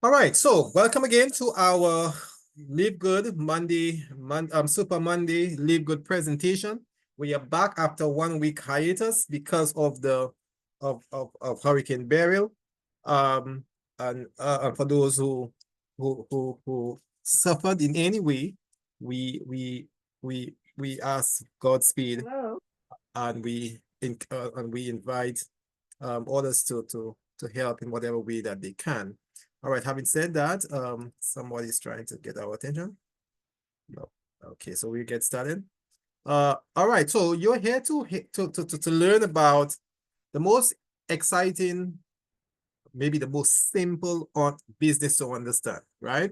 All right, so welcome again to our Live Good Super Monday Live Good presentation. We are back after 1 week hiatus because of the of Hurricane Beryl. Um, and for those who suffered in any way, we we we ask Godspeed. Hello. And we invite others to help in whatever way that they can. All right, having said that, somebody's trying to get our attention. No. Okay, so we get started. All right, so you're here to learn about the most exciting, maybe the most simple on business to understand, right?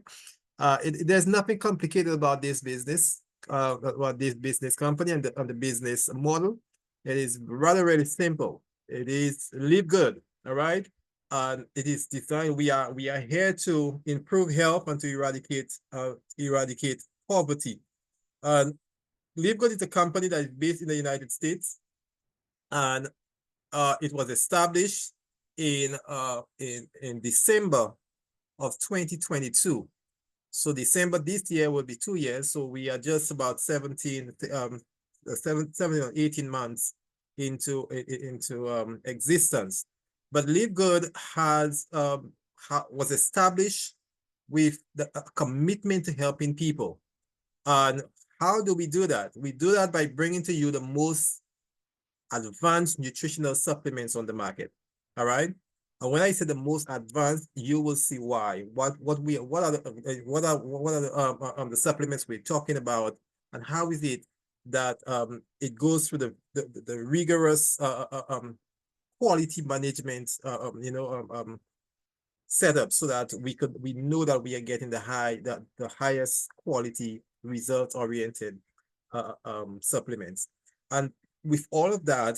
There's nothing complicated about this business, about this business company and the business model. It is rather, really simple. It is live good, all right? And it is designed, we are here to improve health and to eradicate poverty. And Live Good is a company that is based in the United States, and it was established in December of 2022. So December this year will be 2 years. So we are just about 17 or 18 months into existence. But Live Good was established with the commitment to helping people. And how do we do that? We do that by bringing to you the most advanced nutritional supplements on the market. All right. And when I say the most advanced, you will see why. What are the supplements we're talking about, and how is it that it goes through the rigorous quality management setup, so that we know that we are getting the highest quality result oriented supplements. And with all of that,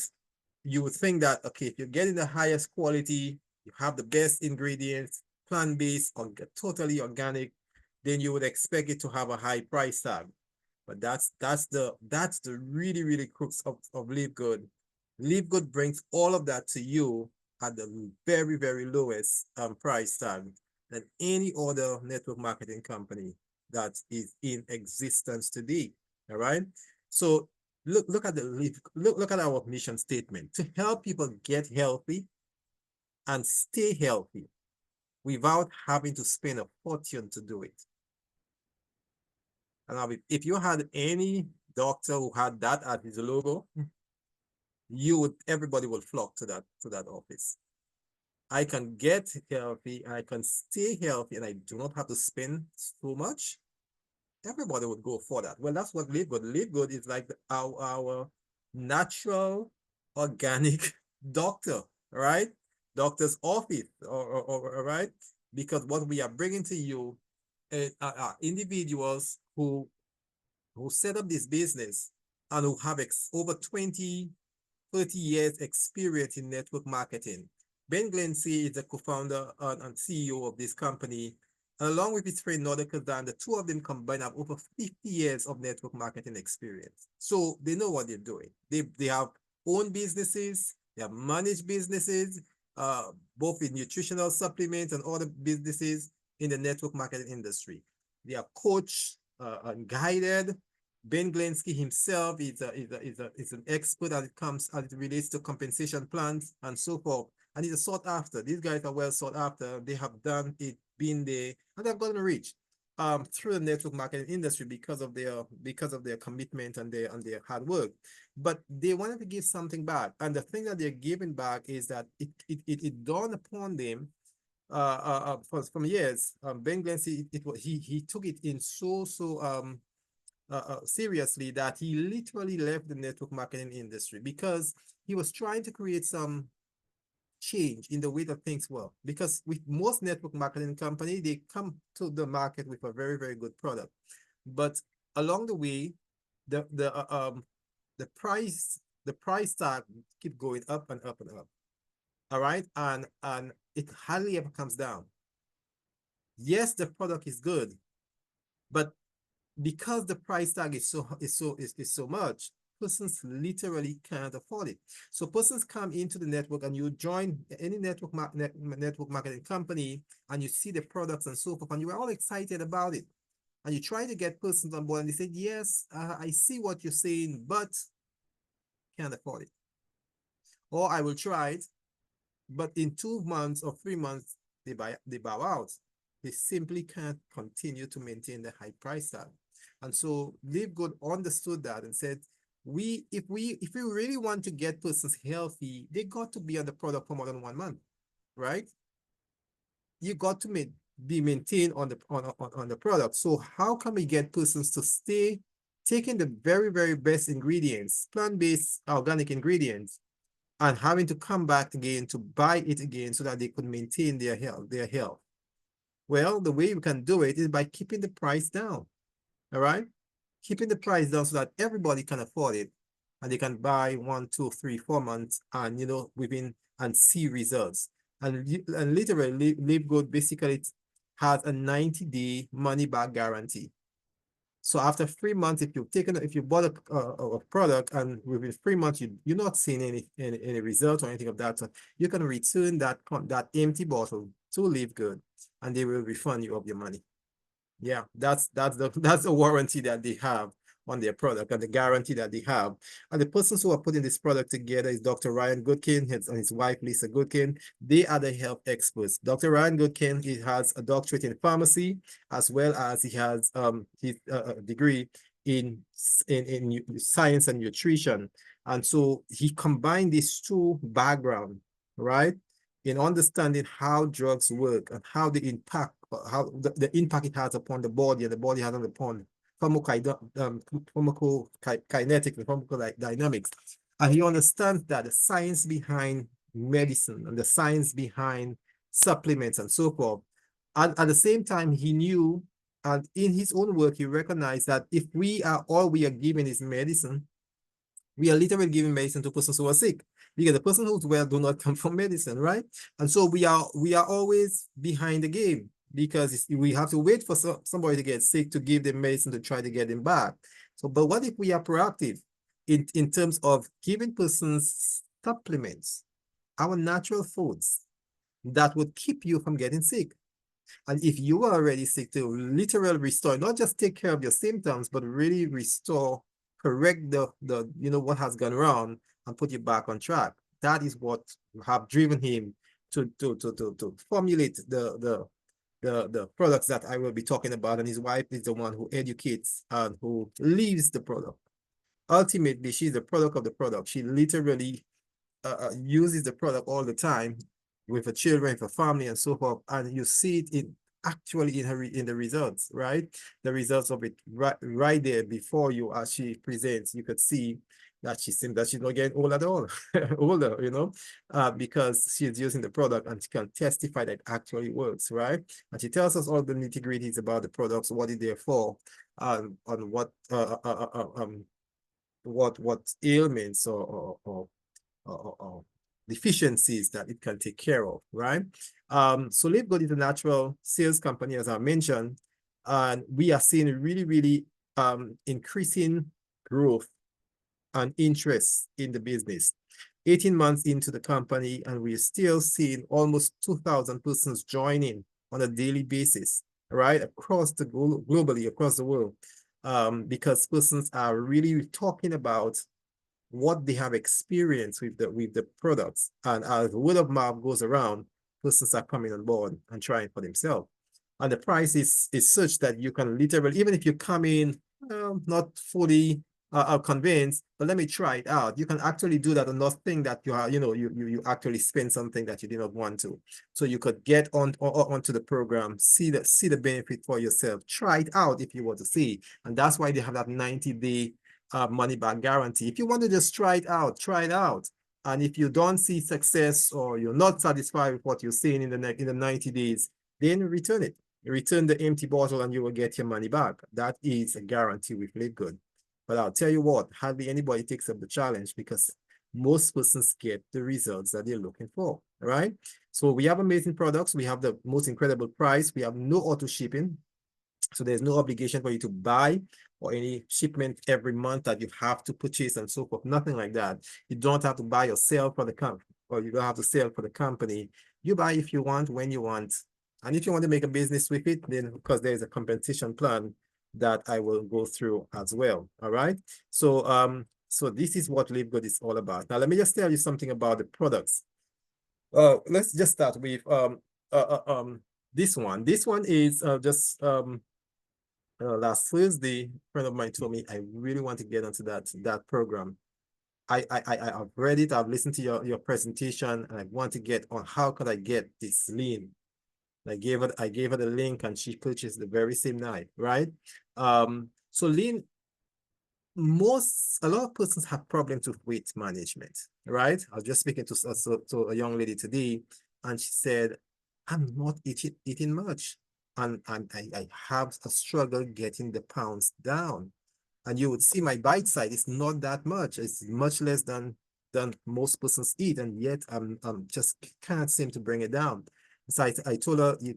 you would think that, okay, if you're getting the highest quality, you have the best ingredients, plant-based or totally organic, then you would expect it to have a high price tag. But that's the really, really crux of Live Good. Live Good brings all of that to you at the very, very lowest price tag than any other network marketing company that is in existence today. All right. So look at look at our mission statement: to help people get healthy and stay healthy without having to spend a fortune to do it. And if you had any doctor who had that as his logo, everybody would flock to that office. I can get healthy, I can stay healthy, and I do not have to spend so much. Everybody would go for that. Well, that's what Live Good. Live Good is like our natural, organic doctor, right? Doctor's office, all right? Because what we are bringing to you are individuals who set up this business and who have over 20, 30 years experience in network marketing. Ben Glency is the co-founder and CEO of this company. And along with his friend Nordic Kazan, the two of them combined have over 50 years of network marketing experience. So they know what they're doing. They have owned businesses, they have managed businesses, both in nutritional supplements and other businesses in the network marketing industry. They are coached and guided. Ben Glensky himself is an expert as it relates to compensation plans and so forth. And he's sought after. These guys are well sought after. They have done it, been there, and they've gotten rich through the network marketing industry because of their commitment and their hard work. But they wanted to give something back. And the thing that they're giving back is that it dawned upon them from years. Ben Glensky, he took it in so seriously that he literally left the network marketing industry because he was trying to create some change in the way that things work. Because with most network marketing companies, they come to the market with a very, very good product, but along the way, the the uh, um the price tag keep going up and up and up. All right, and it hardly ever comes down. Yes, the product is good, but because the price tag is so much, persons literally can't afford it. So persons come into the network and you join any network marketing company and you see the products and so forth and you are all excited about it. And you try to get persons on board and they say, yes, I see what you're saying, but can't afford it. Or I will try it, but in 2 months or 3 months, they bow out. They simply can't continue to maintain the high price tag. And so Live Good understood that and said, if we really want to get persons healthy, they got to be on the product for more than 1 month, right? You got to be maintained on the product. So how can we get persons to stay taking the very, very best ingredients, plant-based organic ingredients, and having to come back again to buy it again so that they could maintain their health? Well, the way we can do it is by keeping the price down. All right? Keeping the price down so that everybody can afford it and they can buy 1, 2, 3, 4 months and within and see results. And literally Live Good basically has a 90-day money back guarantee. So after 3 months, if you bought a product and within 3 months you're not seeing any result or anything of that, so you can return that empty bottle to Live Good and they will refund you of your money. Yeah, that's the warranty that they have on their product and the guarantee that they have. And the persons who are putting this product together is Dr. Ryan Goodkin and his wife, Lisa Goodkin. They are the health experts. Dr. Ryan Goodkin, he has a doctorate in pharmacy, as well as he has his degree in science and nutrition. And so he combined these two backgrounds, right? In understanding how drugs work and how the impact impact it has upon the body and the body has upon pharmacokinetics and pharmacodynamics. And he understands that the science behind medicine and the science behind supplements and so forth. And at the same time, he knew, and in his own work, he recognized that if all we are giving is medicine, we are literally giving medicine to persons who are sick, because the person who's well do not come from medicine, right? And so we are always behind the game, because we have to wait for somebody to get sick to give them medicine to try to get them back. So, but what if we are proactive in terms of giving persons supplements, our natural foods that would keep you from getting sick? And if you are already sick, to literally restore, not just take care of your symptoms, but really restore, correct the what has gone wrong and put you back on track. That is what have driven him to formulate the products that I will be talking about. And his wife is the one who educates and who leaves the product. Ultimately, she's the product of the product. She literally uses the product all the time with her children, with her family, and so forth. And you see it actually in the results, right? The results of it right there before you as she presents. You could see that she's not getting old at all, older, because she's using the product and she can testify that it actually works, right? And she tells us all the nitty-gritties about the products, what it's there for, on what ailments or deficiencies that it can take care of, right? So Live Good is a natural sales company, as I mentioned, and we are seeing really, really increasing growth and interest in the business. 18 months into the company, and we're still seeing almost 2,000 persons joining on a daily basis, right? Globally, across the world, because persons are really talking about what they have experienced with the products. And as word of mouth goes around, persons are coming on board and trying for themselves. And the price is such that you can literally, even if you come in not fully convinced, but let me try it out, you can actually do that and not think that you actually spend something that you did not want to. So you could get onto the program, see the benefit for yourself, try it out if you want to see. And that's why they have that 90-day money back guarantee. If you want to just try it out, try it out. And if you don't see success or you're not satisfied with what you're seeing in the 90 days, then return it. Return the empty bottle and you will get your money back. That is a guarantee with Live Good. But I'll tell you what, hardly anybody takes up the challenge, because most persons get the results that they're looking for, right? So we have amazing products. We have the most incredible price. We have no auto shipping. So there's no obligation for you to buy or any shipment every month that you have to purchase and so forth. Nothing like that. You don't have to buy or sell for the company, or you don't have to sell for the company. You buy if you want, when you want. And if you want to make a business with it, then because there is a compensation plan that I will go through as well. All right. So this is what Live Good is all about. Now let me just tell you something about the products. Let's just start with this one. This one is just last Thursday, a friend of mine told me I really want to get into that program. I've read it, I've listened to your presentation, and I want to get on how could I get this lean. I gave her the link and she purchased the very same night, right? So lean, a lot of persons have problems with weight management, right? I was just speaking to a young lady today, and she said, I'm not eating much. And I have a struggle getting the pounds down. And you would see my bite size, it's not that much. It's much less than most persons eat. And yet I'm just can't seem to bring it down. So I told her, you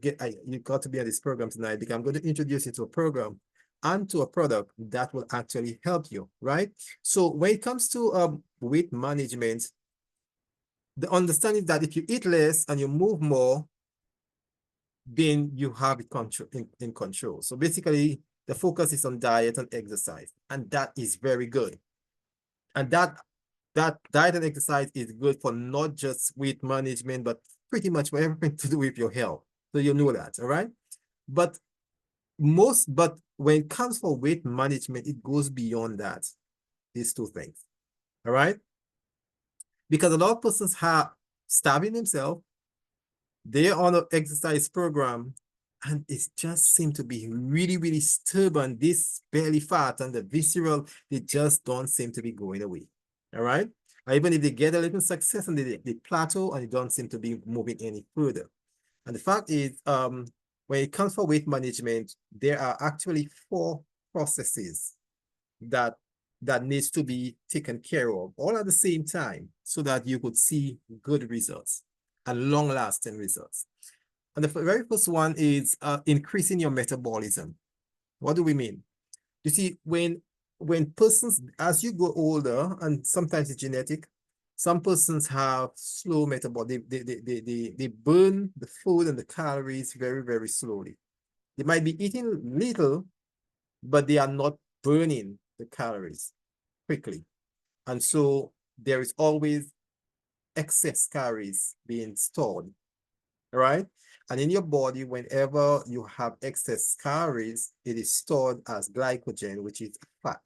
got to be at this program tonight because I'm going to introduce you to a program and to a product that will actually help you, right? So when it comes to weight management, the understanding that if you eat less and you move more, then you have it in control. So basically, the focus is on diet and exercise, and that is very good. And that diet and exercise is good for not just weight management, but pretty much for everything to do with your health. So you know that, all right? But when it comes for weight management, it goes beyond that, these two things, all right? Because a lot of persons are starving themselves, they're on an exercise program, and it just seems to be really, really stubborn. This belly fat and the visceral, they just don't seem to be going away, all right? Or even if they get a little success and they plateau and they don't seem to be moving any further. And the fact is, when it comes for weight management, there are actually 4 processes that needs to be taken care of all at the same time so that you could see good results and long-lasting results. And the very first one is increasing your metabolism. What do we mean? You see, when persons, as you grow older, and sometimes it's genetic, some persons have slow metabolism. They burn the food and the calories very, very slowly. They might be eating little, but they are not burning the calories quickly. And so there is always excess calories being stored, right? And in your body, whenever you have excess calories, it is stored as glycogen, which is fat.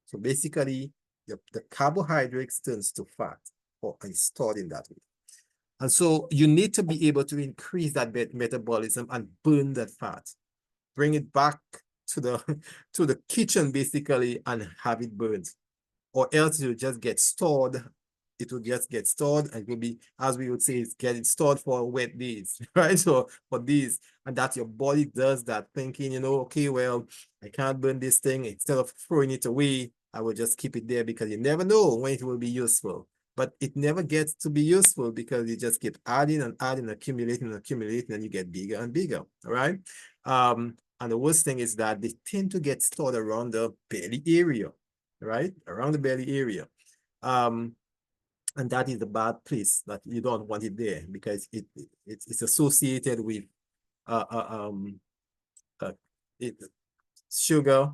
So basically, the carbohydrates turns to fat or is stored in that way. And so you need to be able to increase that metabolism and burn that fat, bring it back to the to the kitchen basically and have it burned, or else it will just get stored. It will just get stored and it will be, as we would say, it's getting stored for wet days, right? So for these, and that your body does that thinking, okay, well, I can't burn this thing. Instead of throwing it away, I will just keep it there because you never know when it will be useful. But it never gets to be useful because you just keep adding and adding, accumulating and accumulating, and you get bigger and bigger, all right? And the worst thing is that they tend to get stored around the belly area, right? Around the belly area. And that is the bad place that you don't want it there because it's associated with uh, uh, um, uh, it, sugar,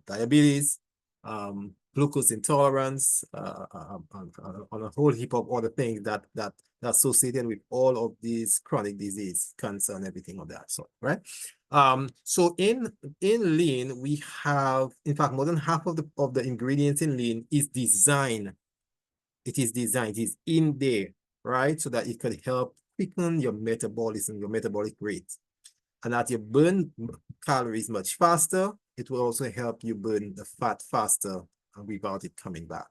diabetes, glucose intolerance, on a whole heap of other things that associated with all of these chronic disease, cancer, and everything of that sort, right? So in lean, we have, in fact, more than half of the ingredients in lean is designed. It is designed, it is in there, right? So that it can help quicken your metabolism, your metabolic rate. And that you burn calories much faster, it will also help you burn the fat faster without it coming back.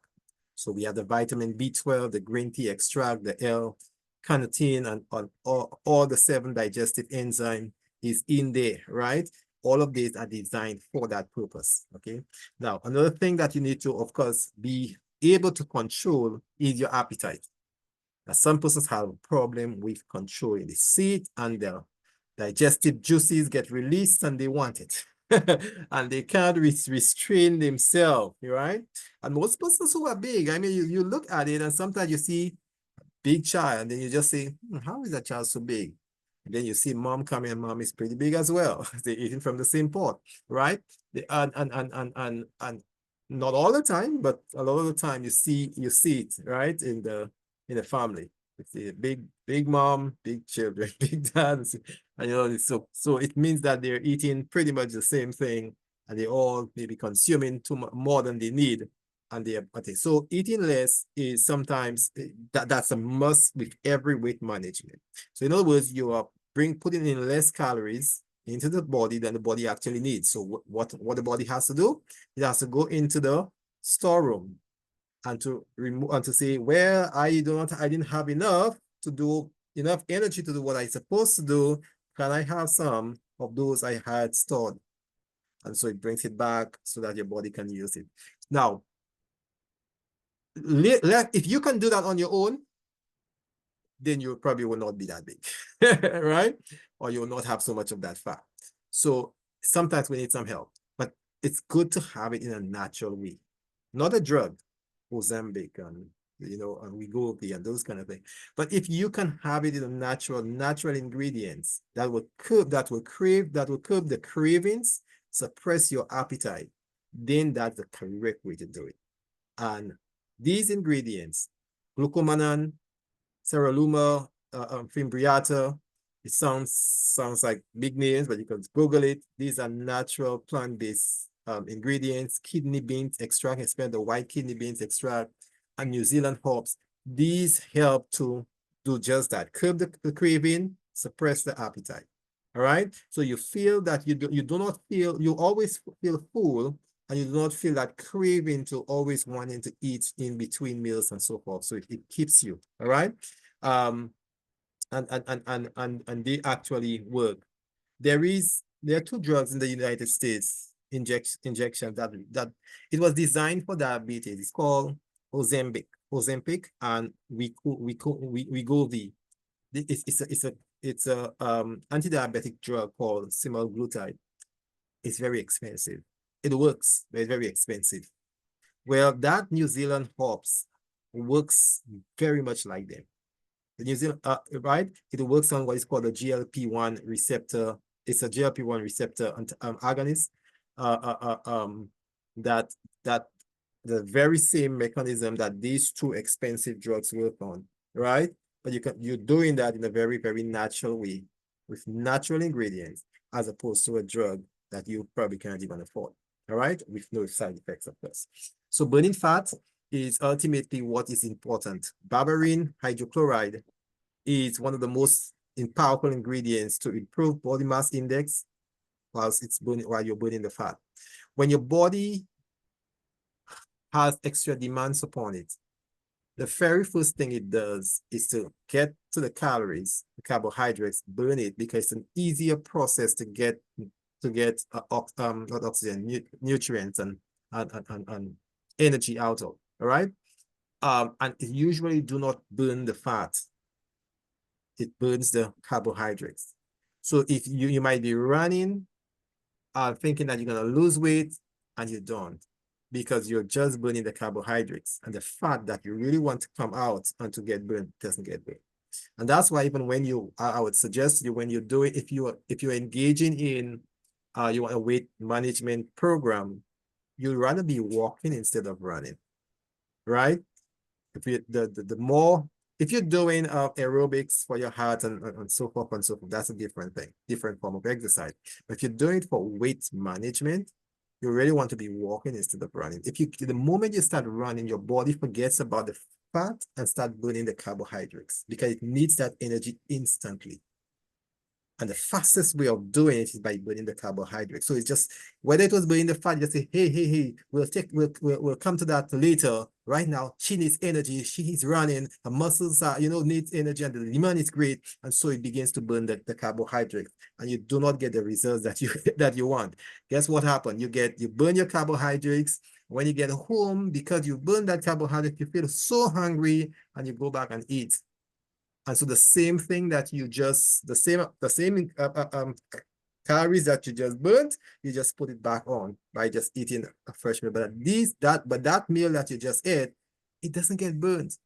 So we have the vitamin B12, the green tea extract, the L-carnitine, and all the 7 digestive enzyme is in there, right? All of these are designed for that purpose, okay? Now, another thing that you need to, of course, be able to control is your appetite. Now, some persons have a problem with controlling the seat and digestive juices get released and they want it. And they can't restrain themselves, right? And most persons who are big, I mean, you look at it and sometimes you see big child, and then you just say, how is that child so big? And then you see mom coming, and mom is pretty big as well. They're eating from the same pot, right? And not all the time, but a lot of the time you see it, right? In the family. You see big mom, big children, big dads. And so it means that they're eating pretty much the same thing, and they all maybe consuming too much more than they need, and they are okay. So eating less is sometimes that's a must with every weight management. So in other words, you are putting in less calories into the body than the body actually needs. So what the body has to do? It has to go into the storeroom and to remove and to say, well, I didn't have enough to do enough energy to do what I supposed to do. Can I have some of those I had stored? And so it brings it back so that your body can use it. Now, if you can do that on your own, then you probably will not be that big, right? Or you will not have so much of that fat. So sometimes we need some help, but it's good to have it in a natural way, not a drug, Ozempic and and Wegovy and those kind of things. But if you can have it in a natural ingredients that will curb the cravings, suppress your appetite, then that's the correct way to do it. And these ingredients, glucomannan, Serraluma, Fimbriata, it sounds like big names, but you can Google it. These are natural plant-based ingredients, kidney beans extract, especially the white kidney beans extract, and New Zealand hops. These help to do just that, curb the craving, suppress the appetite. All right. So you feel that you do not feel, you always feel full, and you do not feel that craving to always wanting to eat in between meals and so forth. So it keeps you, all right? And they actually work. There are two drugs in the United States, injection that it was designed for diabetes. It's called Ozempic and Wegovy. It's a anti-diabetic drug called semaglutide. It's very expensive. It works, but it's very expensive. Well, that New Zealand hops works very much like them. The New Zealand, right? It works on what is called a GLP-1 receptor. It's a GLP-1 receptor agonist. That the very same mechanism that these two expensive drugs work on, right? But you're doing that in a very, very natural way with natural ingredients, as opposed to a drug that you probably can't even afford, all right? With no side effects, of course. So burning fat is ultimately what is important. Berberine hydrochloride is one of the most powerful ingredients to improve body mass index while you're burning the fat. When your body has extra demands upon it, the very first thing it does is to get to the calories, the carbohydrates, burn it, because it's an easier process to get not oxygen, nutrients and energy out of, all right? And it usually do not burn the fat. It burns the carbohydrates. So if you might be running, thinking that you're gonna lose weight, and you don't, because you're just burning the carbohydrates, and the fat that you really want to come out and to get burned doesn't get burned. And that's why even when I would suggest you, when you do it, if you're engaging in you want a weight management program, you'd rather be walking instead of running, right? If you if you're doing aerobics for your heart and so forth and so forth, that's a different thing, different form of exercise. But if you're doing it for weight management, you really want to be walking instead of running. The moment you start running, your body forgets about the fat and start burning the carbohydrates because it needs that energy instantly. And the fastest way of doing it is by burning the carbohydrates. So it's just, whether it was burning the fat, just say, hey, we'll come to that later. Right now, she needs energy. She is running. Her muscles are, needs energy, and the demand is great. And so it begins to burn the carbohydrates, and you do not get the results that you want. Guess what happened? You burn your carbohydrates. When you get home, because you burn that carbohydrate, you feel so hungry, and you go back and eat. And so the same thing that you just, the same calories that you just burnt, you just put it back on by just eating a fresh meal. But that meal that you just ate, it doesn't get burnt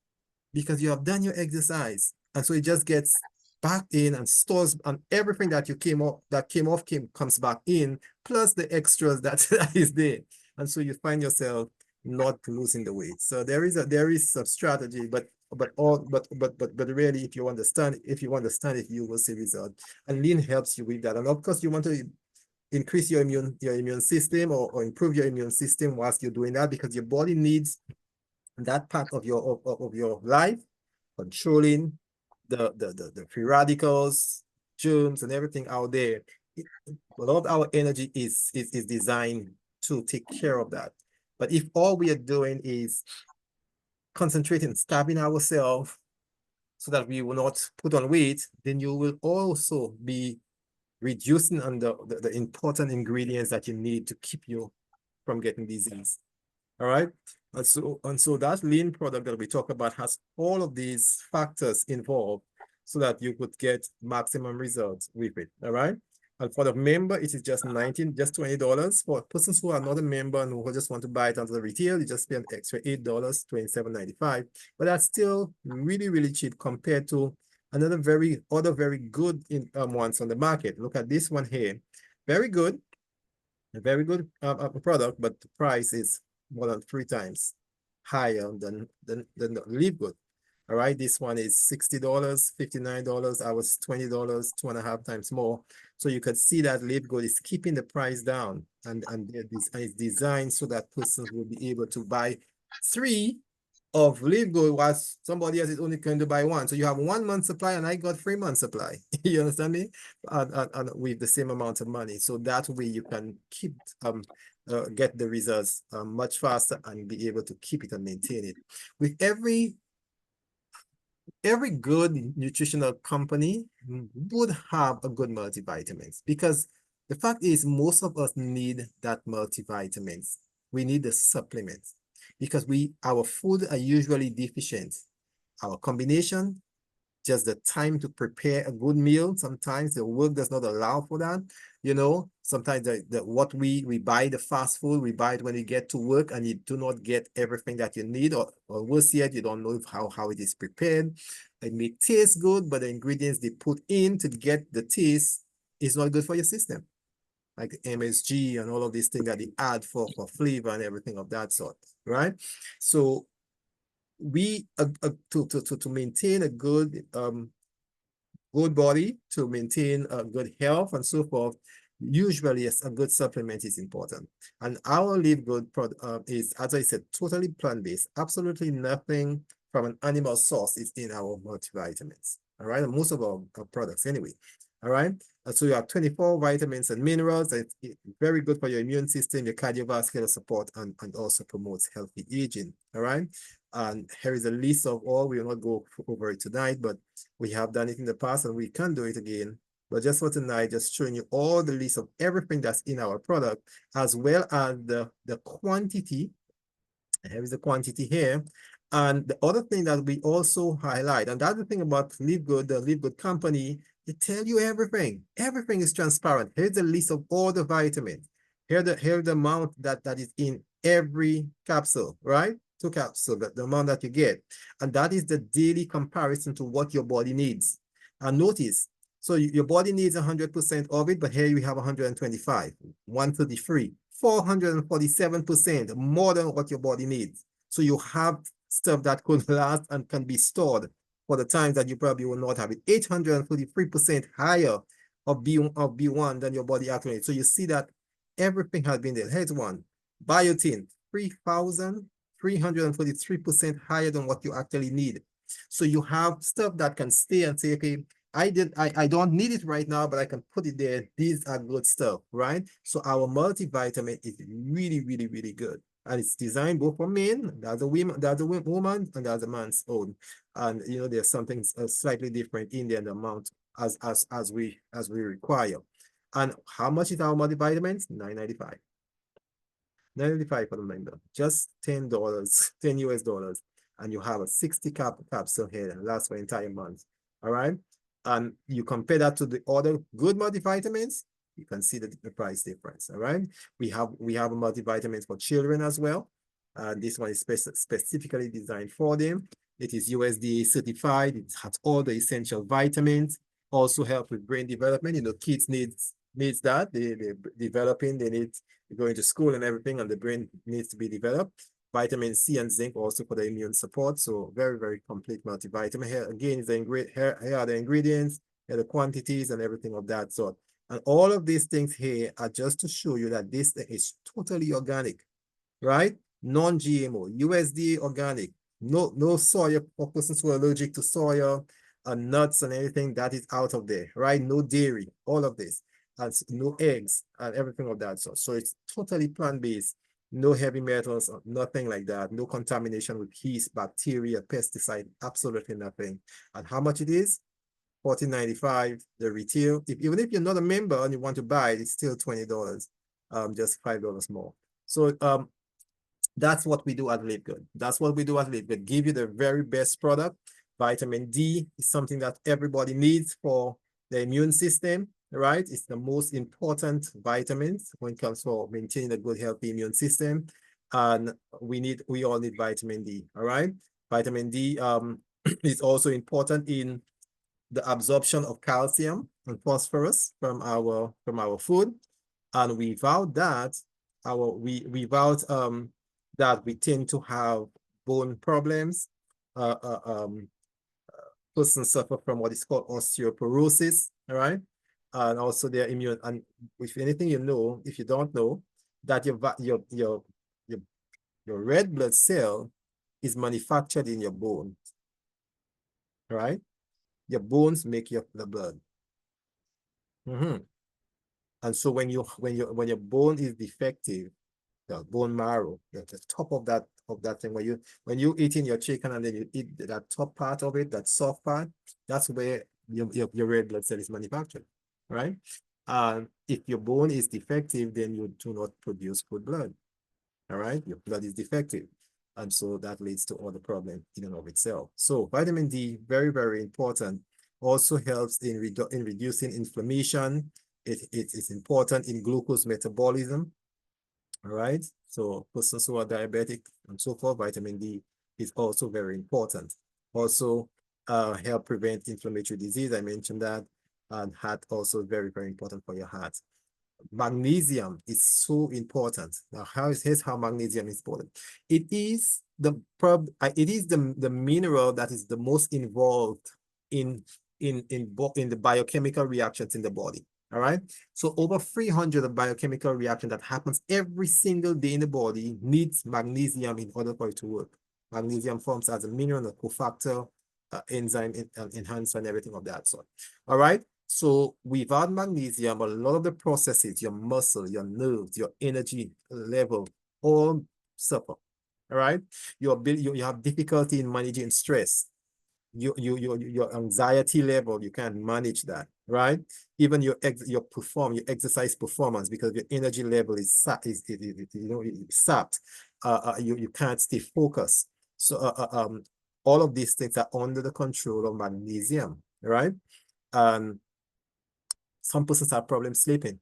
because you have done your exercise. And so it just gets back in and stores, and everything that you comes back in, plus the extras that is there. And so you find yourself not losing the weight. So there is some strategy, but really, if you understand it, you will see results. And lean helps you with that. And of course, you want to increase your immune system, or improve your immune system whilst you're doing that, because your body needs that part of your life, controlling the free radicals, germs, and everything out there. A lot of our energy is designed to take care of that. But if all we are doing is concentrating, starving ourselves so that we will not put on weight, then you will also be reducing on the important ingredients that you need to keep you from getting disease. All right. And so that lean product that we talk about has all of these factors involved so that you could get maximum results with it. All right. And for the member, it is just $20. For persons who are not a member and who just want to buy it under the retail, you just pay an extra $8, $27.95. But that's still really, really cheap compared to other very good ones on the market. Look at this one here. Very good. A very good product, but the price is more than 3 times higher than the Live Good. All right, this one is $60, $59. I was $20, 2.5 times more. So you could see that Live Good is keeping the price down, and it's designed so that persons will be able to buy 3 of Live Good, while somebody else is only going to buy 1. So you have 1 month supply, and I got 3 months supply. You understand me? And with the same amount of money. So that way you can keep get the results much faster and be able to keep it and maintain it. With every good nutritional company would have a good multivitamins, because the fact is most of us need that multivitamins. We need the supplements because our food are usually deficient. Our combination, just the time to prepare a good meal. Sometimes the work does not allow for that. Sometimes what we buy, the fast food, we buy it when you get to work and you do not get everything that you need, or worse yet, you don't know how it is prepared. It may taste good, but the ingredients they put in to get the taste is not good for your system. Like MSG and all of these things that they add for flavor and everything of that sort, right? So to maintain a good body, to maintain a good health and so forth, usually yes, a good supplement is important. And our Live Good product is, as I said, totally plant-based. Absolutely nothing from an animal source is in our multivitamins. All right, and most of our products anyway. All right, and so you have 24 vitamins and minerals. It's very good for your immune system, your cardiovascular support, and also promotes healthy aging. All right, and here is a list of all. We will not go over it tonight, but we have done it in the past and we can do it again. But just for tonight, just showing you all the list of everything that's in our product, as well as the quantity. Here is the quantity here. And the other thing that we also highlight, and that's the thing about Live Good, the Live Good company, they tell you everything. Everything is transparent. Here's the list of all the vitamins. Here's the amount that is in every capsule, right? 2 capsules, the amount that you get. And that is the daily comparison to what your body needs. And notice, so your body needs 100% of it, but here you have 125, 133, 447% more than what your body needs. So you have stuff that could last and can be stored for the times that you probably will not have it. 833% higher of B1 than your body actually needs. So you see that everything has been there. Here's one. Biotin, 3,343% higher than what you actually need. So you have stuff that can stay and say, okay, I don't need it right now, but I can put it there. These are good stuff, right? So our multivitamin is really, really, really good. And it's designed both for men, there's a woman, and there's a man's own. And there's something slightly different in there, the amount as we require. And how much is our multivitamins? $9.95. $9.95 for the member. Just $10, $10 US, and you have a 60 capsule here and lasts for an entire month. all right? And you compare that to the other good multivitamins, you can see the price difference, all right? We have multivitamins for children as well. This one is specifically designed for them. It is USDA certified. It has all the essential vitamins. Also help with brain development. You know, kids needs that. They're developing. They need going to school and everything, and the brain needs to be developed. Vitamin C and zinc also for the immune support. So very, very complete multivitamin. Here again is here are the ingredients, here are the quantities and everything of that sort. And all of these things here are just to show you that this thing is totally organic, right? Non-GMO, USDA organic, no soya for persons who are allergic to soya and nuts and anything that is out of there, right? No dairy, all of this, and no eggs and everything of that sort. So it's totally plant-based, no heavy metals, nothing like that, no contamination with yeast, bacteria, pesticide, absolutely nothing. And how much it is? $14.95 the retail. Even if you're not a member and you want to buy it, it's still $20, just $5 more. So that's what we do at Live Good. That's what we do at Live Good. Give you the very best product. Vitamin D is something that everybody needs for the immune system, right? It's the most important vitamins when it comes for maintaining a good, healthy immune system. And we all need vitamin D, all right? Vitamin D is also important in the absorption of calcium and phosphorus from our food. And without that, without that we tend to have bone problems. Persons suffer from what is called osteoporosis, all right? And also their immune, and if anything you know, if you don't know, that your red blood cell is manufactured in your bone, right? Your bones make the blood. And so when your bone is defective, the bone marrow, the top of that thing, when you eating your chicken and then you eat that top part of it, that soft part, that's where your red blood cell is manufactured, right? And if your bone is defective, then you do not produce good blood. All right, your blood is defective. And so that leads to all the problem in and of itself. So vitamin D, very, very important. Also helps in reducing inflammation. It is important in glucose metabolism. All right. So persons who are diabetic and so forth, vitamin D is also very important. Also help prevent inflammatory disease. I mentioned that. And heart also very, very important for your heart. Magnesium is so important. Now, here's how magnesium is important. It is the mineral that is the most involved in the biochemical reactions in the body. All right. So over 300 of biochemical reaction that happens every single day in the body needs magnesium in order for it to work. Magnesium forms as a mineral, a cofactor, enzyme enhancer, and everything of that sort. All right. So without magnesium, a lot of the processes, your muscle, your nerves, your energy level, all suffer. All right. You have difficulty in managing stress. Your anxiety level, you can't manage that, right? Even your exercise performance, because your energy level is sapped, sapped. You can't stay focused. So all of these things are under the control of magnesium, right? Some persons have problems sleeping.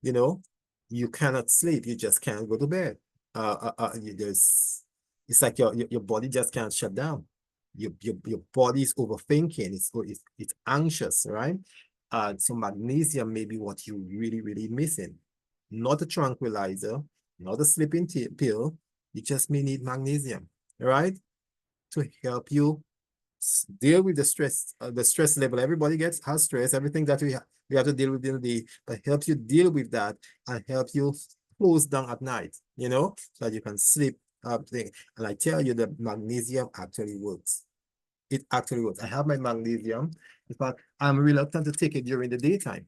You know, you cannot sleep. You just can't go to bed. It's like your body just can't shut down. Your body is overthinking. It's anxious, right? So magnesium may be what you really missing. Not a tranquilizer, not a sleeping pill. You just may need magnesium, right? To help you deal with the stress level. Everybody has stress, everything that we have to deal with in the day, but helps you deal with that and help you close down at night, so that you can sleep. And I tell you, the magnesium actually works. It actually works. I have my magnesium. In fact, I'm reluctant to take it during the daytime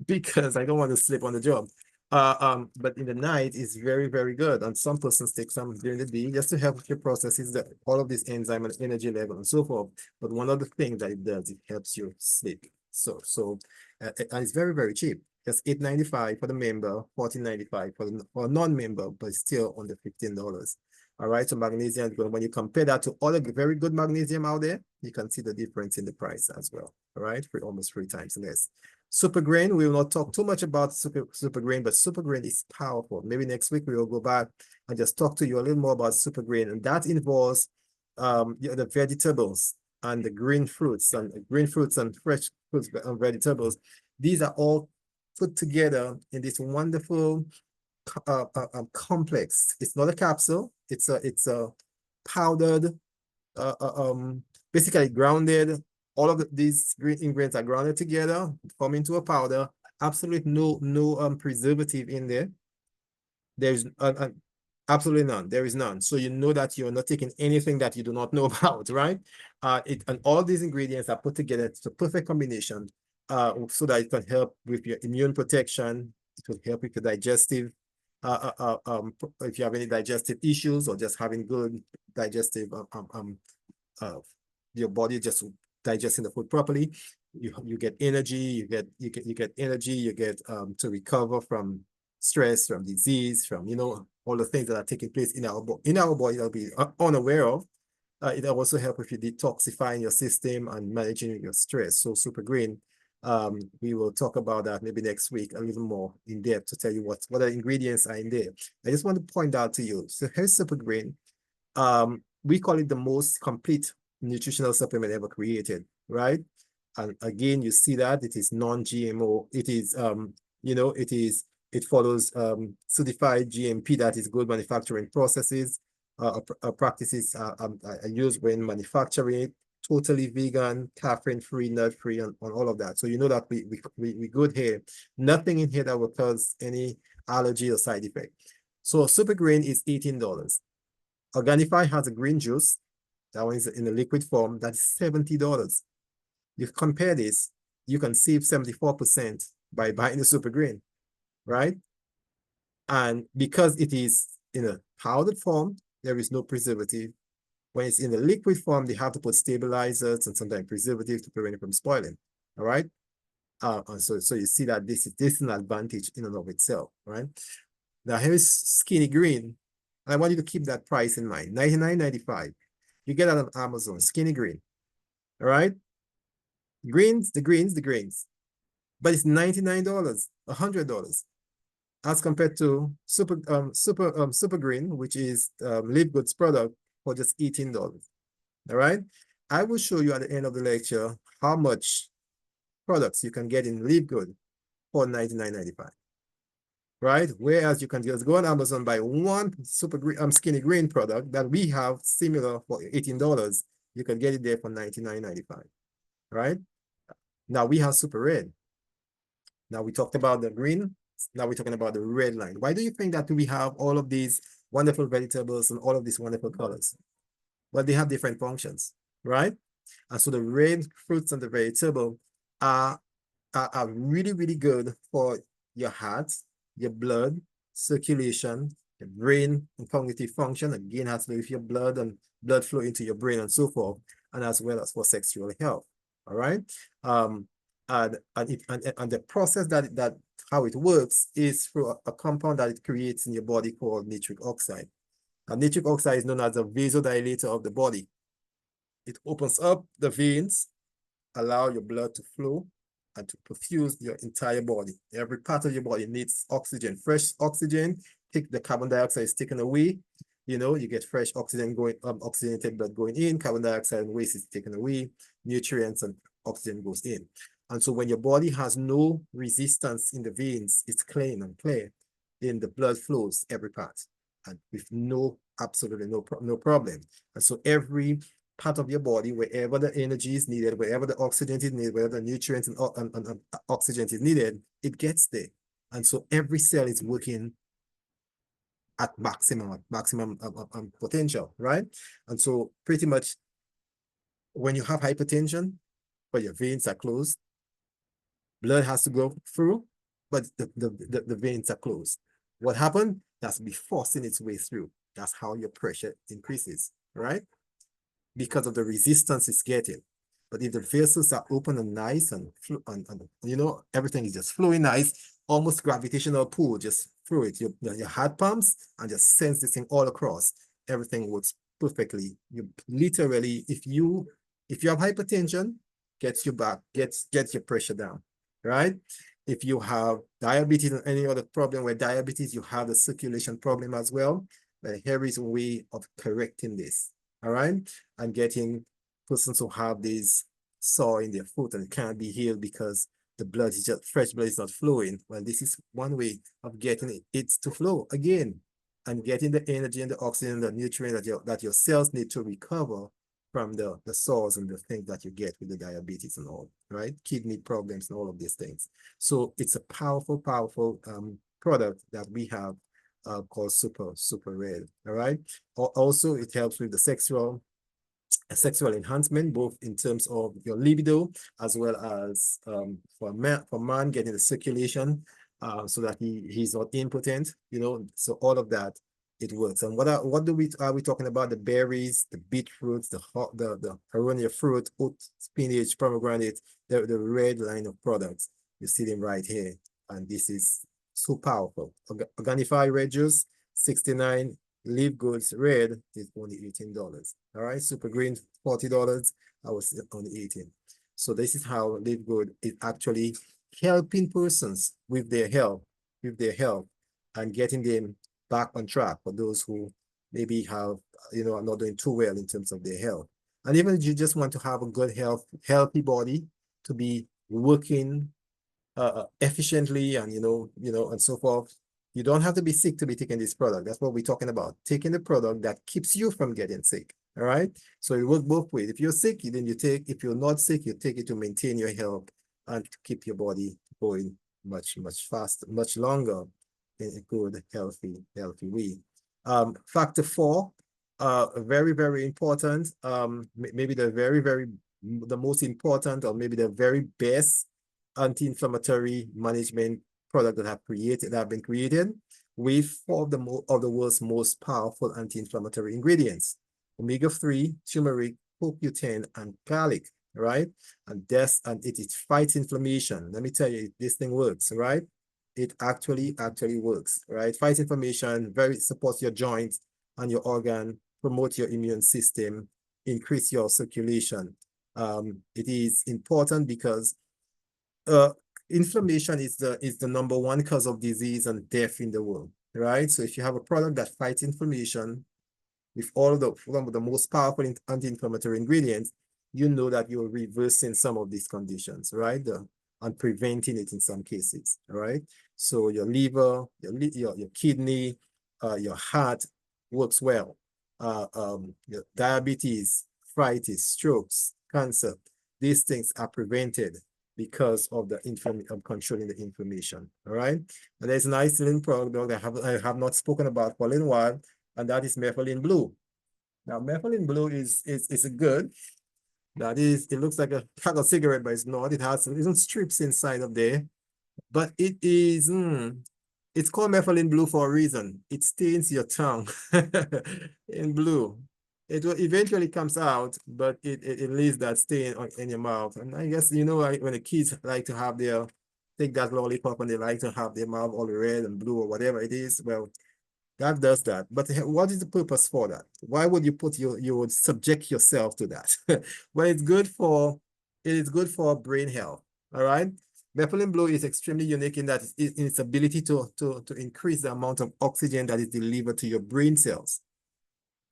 because I don't want to sleep on the job. But in the night it's very good. And some persons take some during the day just to help with your processes, that all of this enzyme and energy level and so forth. But one of the things that it does, it helps you sleep. And it's very cheap. Just $8.95 for the member, $14.95 for a non-member, but still under $15. All right, so magnesium is good. When you compare that to other very good magnesium out there, you can see the difference in the price as well. All right, for almost 3 times less. Super grain, we will not talk too much about super grain, but super grain is powerful. Maybe next week we will go back and just talk to you a little more about super grain, and that involves the vegetables and the green fruits and fresh fruits and vegetables. These are all put together in this wonderful complex. It's not a capsule. It's a powdered, basically grounded. All of these green ingredients are grounded together, form into a powder. Absolutely no preservative in there. There's absolutely none. There is none. So you know that you're not taking anything that you do not know about, right? And all these ingredients are put together. It's a perfect combination, so that it can help with your immune protection. It will help with your digestive, if you have any digestive issues or just having good digestive, your body just digesting the food properly. You get energy. You get energy. You get to recover from stress, from disease, from all the things that are taking place in our body that we are unaware of. It also helps if you detoxifying your system and managing your stress. So super green. We will talk about that maybe next week a little more in depth to tell you what the ingredients are in there. I just want to point out to you. So here's super green. We call it the most complete nutritional supplement ever created, right? And again, you see that it is non-GMO. It is it follows certified GMP, that is good manufacturing processes, practices are used when manufacturing it. Totally vegan, caffeine-free, nut-free, and all of that. So you know that we good here. Nothing in here that will cause any allergy or side effect. So super green is $18. Organifi has a green juice. That one is in a liquid form. That's $70. You compare this, you can save 74% by buying the super green, right? And because it is in a powdered form, there is no preservative. When it's in the liquid form, they have to put stabilizers and sometimes preservatives to prevent it from spoiling. All right. And so you see that this is an advantage in and of itself, right? Now here is skinny green. I want you to keep that price in mind. $99.95. You get that on Amazon, skinny green. All right. The greens. But it's $99, $100. As compared to super green, which is Live Good's product, for just $18. All right. I will show you at the end of the lecture how much products you can get in Live Good for $99.95. Right? Whereas you can just go on Amazon, buy one super green, skinny green product that we have similar for $18. You can get it there for $99.95. Right? Now we have super red. Now we talked about the green. Now we're talking about the red line. Why do you think that we have all of these wonderful vegetables and all of these wonderful colors? Well, they have different functions, right? And so the red fruits and the vegetable are really, really good for your heart, your blood, circulation, your brain and cognitive function. Again, has to do with your blood and blood flow into your brain and so forth, and as well as for sexual health. All right. And the process that how it works is through a compound that it creates in your body called nitric oxide. And nitric oxide is known as a vasodilator of the body. It opens up the veins, allow your blood to flow and to perfuse your entire body. Every part of your body needs oxygen. Fresh oxygen, the carbon dioxide is taken away. You get fresh oxygen going, oxygenated blood going in, carbon dioxide and waste is taken away, nutrients and oxygen goes in. And so when your body has no resistance in the veins, it's clean and clear, then the blood flows every part and with absolutely no problem. And so every part of your body, wherever the energy is needed, wherever the oxygen is needed, wherever the nutrients and oxygen is needed, it gets there. And so every cell is working at maximum potential, right? And so pretty much when you have hypertension, but your veins are closed, blood has to go through, but the veins are closed. What happened? That's be forcing its way through. That's how your pressure increases, right? Because of the resistance it's getting. But if the vessels are open and nice and everything is just flowing nice, almost gravitational pull, just through it. Your heart pumps and just sends this thing all across. everything works perfectly. You literally, if you have hypertension, gets you back, gets your pressure down, right? If you have diabetes and any other problem with diabetes, you have the circulation problem as well. But here is a way of correcting this, all right? And getting persons who have these sore in their foot and can't be healed because the blood is just, fresh blood is not flowing. Well, this is one way of getting it to flow again and getting the energy and the oxygen, the nutrient that your cells need to recover from the sores and the things that you get with the diabetes and all, right? Kidney problems and all of these things. So it's a powerful, powerful product that we have called Super Red, all right? Also, it helps with the sexual enhancement, both in terms of your libido, as well as for man getting the circulation so that he's not impotent, you know, so all of that, it works. And what are we talking about? The berries, the beetroots, the aronia fruit, oat, spinach, pomegranate, the red line of products. You see them right here. And this is so powerful. Organifi red juice, 69. Live Goods Red is only $18. All right, Super Green, $40. I was only 18. So this is how Live Good is actually helping persons with their health, and getting them back on track for those who maybe have, you know, are not doing too well in terms of their health. And even if you just want to have a good healthy body to be working efficiently and, and so forth, you don't have to be sick to be taking this product. That's what we're talking about. Taking the product that keeps you from getting sick. All right. So it works both ways. If you're sick, then you take, if you're not sick, you take it to maintain your health and to keep your body going much faster, much longer in a good, healthy way. Factor 4, very, very important. Maybe the most important, or maybe the very best anti-inflammatory management product that have been created with 4 of the world's most powerful anti-inflammatory ingredients: omega-3, turmeric, CoQ10, and garlic, right? And it fights inflammation. Let me tell you, this thing works, right? It actually works, right? Fights inflammation, supports your joints and your organ, promotes your immune system, increase your circulation. It is important because inflammation is the #1 cause of disease and death in the world, right? So if you have a product that fights inflammation with all of the most powerful anti-inflammatory ingredients, you know that you're reversing some of these conditions, right? And preventing it in some cases, all right? So your liver, your kidney, your heart works well. Your diabetes, arthritis, strokes, cancer, these things are prevented because of the controlling the inflammation. All right. And there's a nice little product that I have not spoken about for a little while, and that is Methylene Blue. Now, Methylene Blue is a good. That is, it looks like a pack of cigarette, but it's not. It has some little strips inside of there, but it is. It's called Methylene Blue for a reason. It stains your tongue in blue. It will eventually comes out, but it leaves that stain in your mouth. And I guess, you know, when the kids like to have take that lollipop and they like to have their mouth all red and blue or whatever it is, well, that does that. But what is the purpose for that? Why would you would subject yourself to that? Well, it is good for brain health, all right? Methylene Blue is extremely unique in that in its ability to increase the amount of oxygen that is delivered to your brain cells,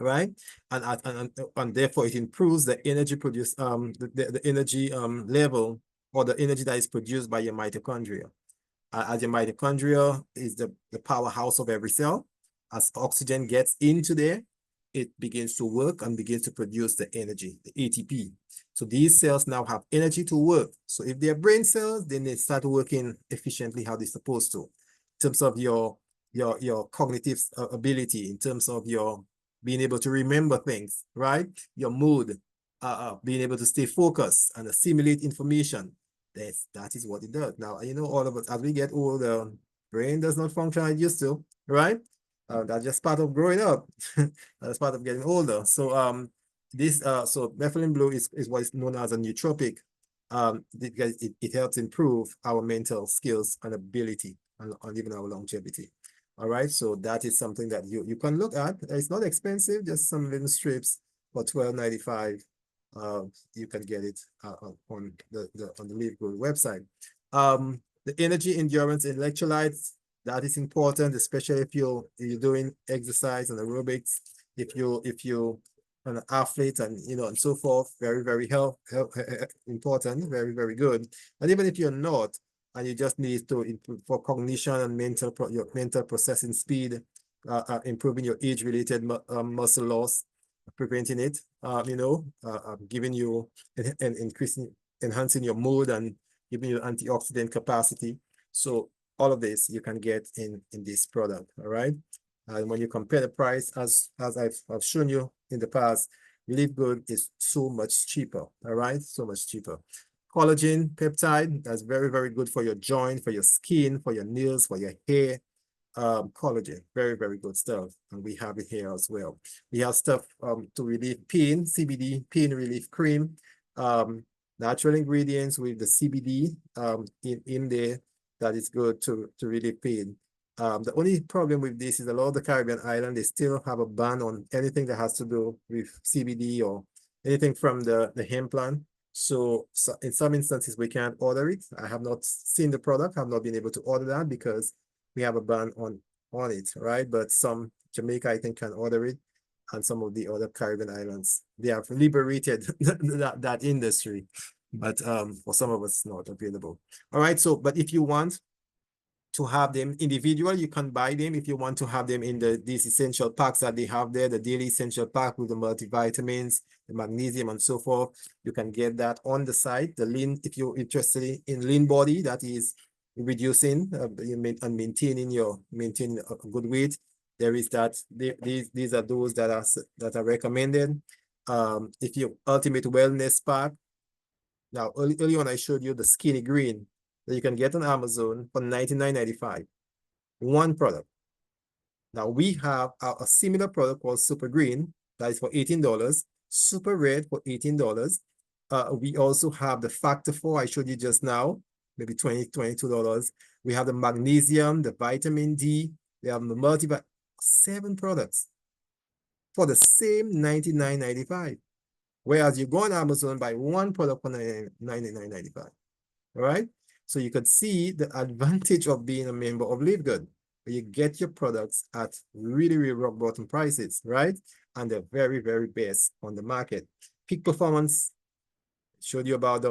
right? And therefore it improves the energy the energy level, or the energy that is produced by your mitochondria. As your mitochondria is the powerhouse of every cell, as oxygen gets into there, it begins to work and begins to produce the energy, the ATP. So these cells now have energy to work. So if they're brain cells, then they start working efficiently how they're supposed to, in terms of your cognitive ability, in terms of your being able to remember things, right? Your mood, being able to stay focused and assimilate information. That is what it does. Now, you know, all of us, as we get older, brain does not function as it used to, right? That's just part of growing up. That's part of getting older. So so Methylene Blue is what is known as a nootropic, because it helps improve our mental skills and ability, and even our longevity. All right, so that is something that you can look at. It's not expensive, just some little strips for $12.95. You can get it on the Live Good website. The energy, endurance, electrolytes, that is important, especially if you're doing exercise and aerobics. If you an athlete and and so forth, very important, very good. And even if you're not, and you just need to improve for cognition and your mental processing speed, improving your age-related muscle loss, preventing it, giving you and increasing, enhancing your mood and giving you antioxidant capacity. So all of this you can get in this product. All right. And when you compare the price, as I've shown you in the past, Live Good is so much cheaper. All right, so much cheaper. Collagen peptide, that's very good for your joint, for your skin, for your nails, for your hair. Collagen, very good stuff, and we have it here as well. We have stuff to relieve pain, CBD pain relief cream, natural ingredients with the CBD in there that is good to relieve pain. The only problem with this is a lot of the Caribbean island, they still have a ban on anything that has to do with CBD or anything from the hemp plant. So in some instances, we can't order it. I have not seen the product. I've not been able to order that because we have a ban on it, right? But some Jamaica, I think, can order it, and some of the other Caribbean islands, they have liberated that industry. But for some of us, it's not available. All right. So, but if you want to have them individual, you can buy them. If you want to have them in these essential packs that they have there, the daily essential pack with the multivitamins, the magnesium and so forth, you can get that on the site. The lean, if you're interested in lean body, that is reducing and maintaining a good weight, there is that. These are those that are recommended. If you ultimate wellness pack, now early on I showed you the skinny green that you can get on Amazon for $99.95. One product. Now we have a similar product called Super Green that is for $18. Super Red for $18. We also have the Factor 4 I showed you just now, maybe $22. We have the magnesium, the vitamin D, we have the multivitamin, 7 products for the same $99.95. Whereas you go on Amazon, buy one product for $99.95. All right. So you could see the advantage of being a member of Live Good. You get your products at really rock bottom prices, right? And they're very best on the market. Peak Performance, showed you about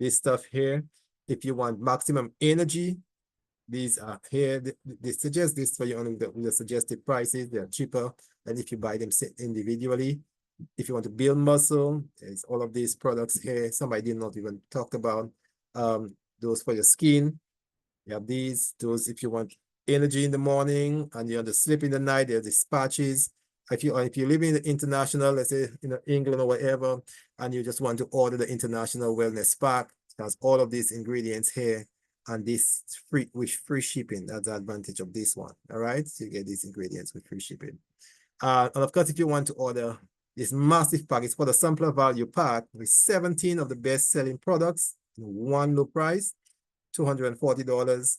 this stuff here. If you want maximum energy, these are here. They suggest this for you on the suggested prices. They're cheaper than if you buy them individually. If you want to build muscle, there's all of these products here. Some I did not even talk about. Those for your skin. You have those if you want energy in the morning and you want to sleep in the night, there's these patches. If you live in the international, let's say England or whatever, and you just want to order the international wellness pack, it has all of these ingredients here, and this with free shipping. That's the advantage of this one. All right, so you get these ingredients with free shipping. And of course, if you want to order this massive pack, it's called a sampler value pack with 17 of the best-selling products in one low price, $240.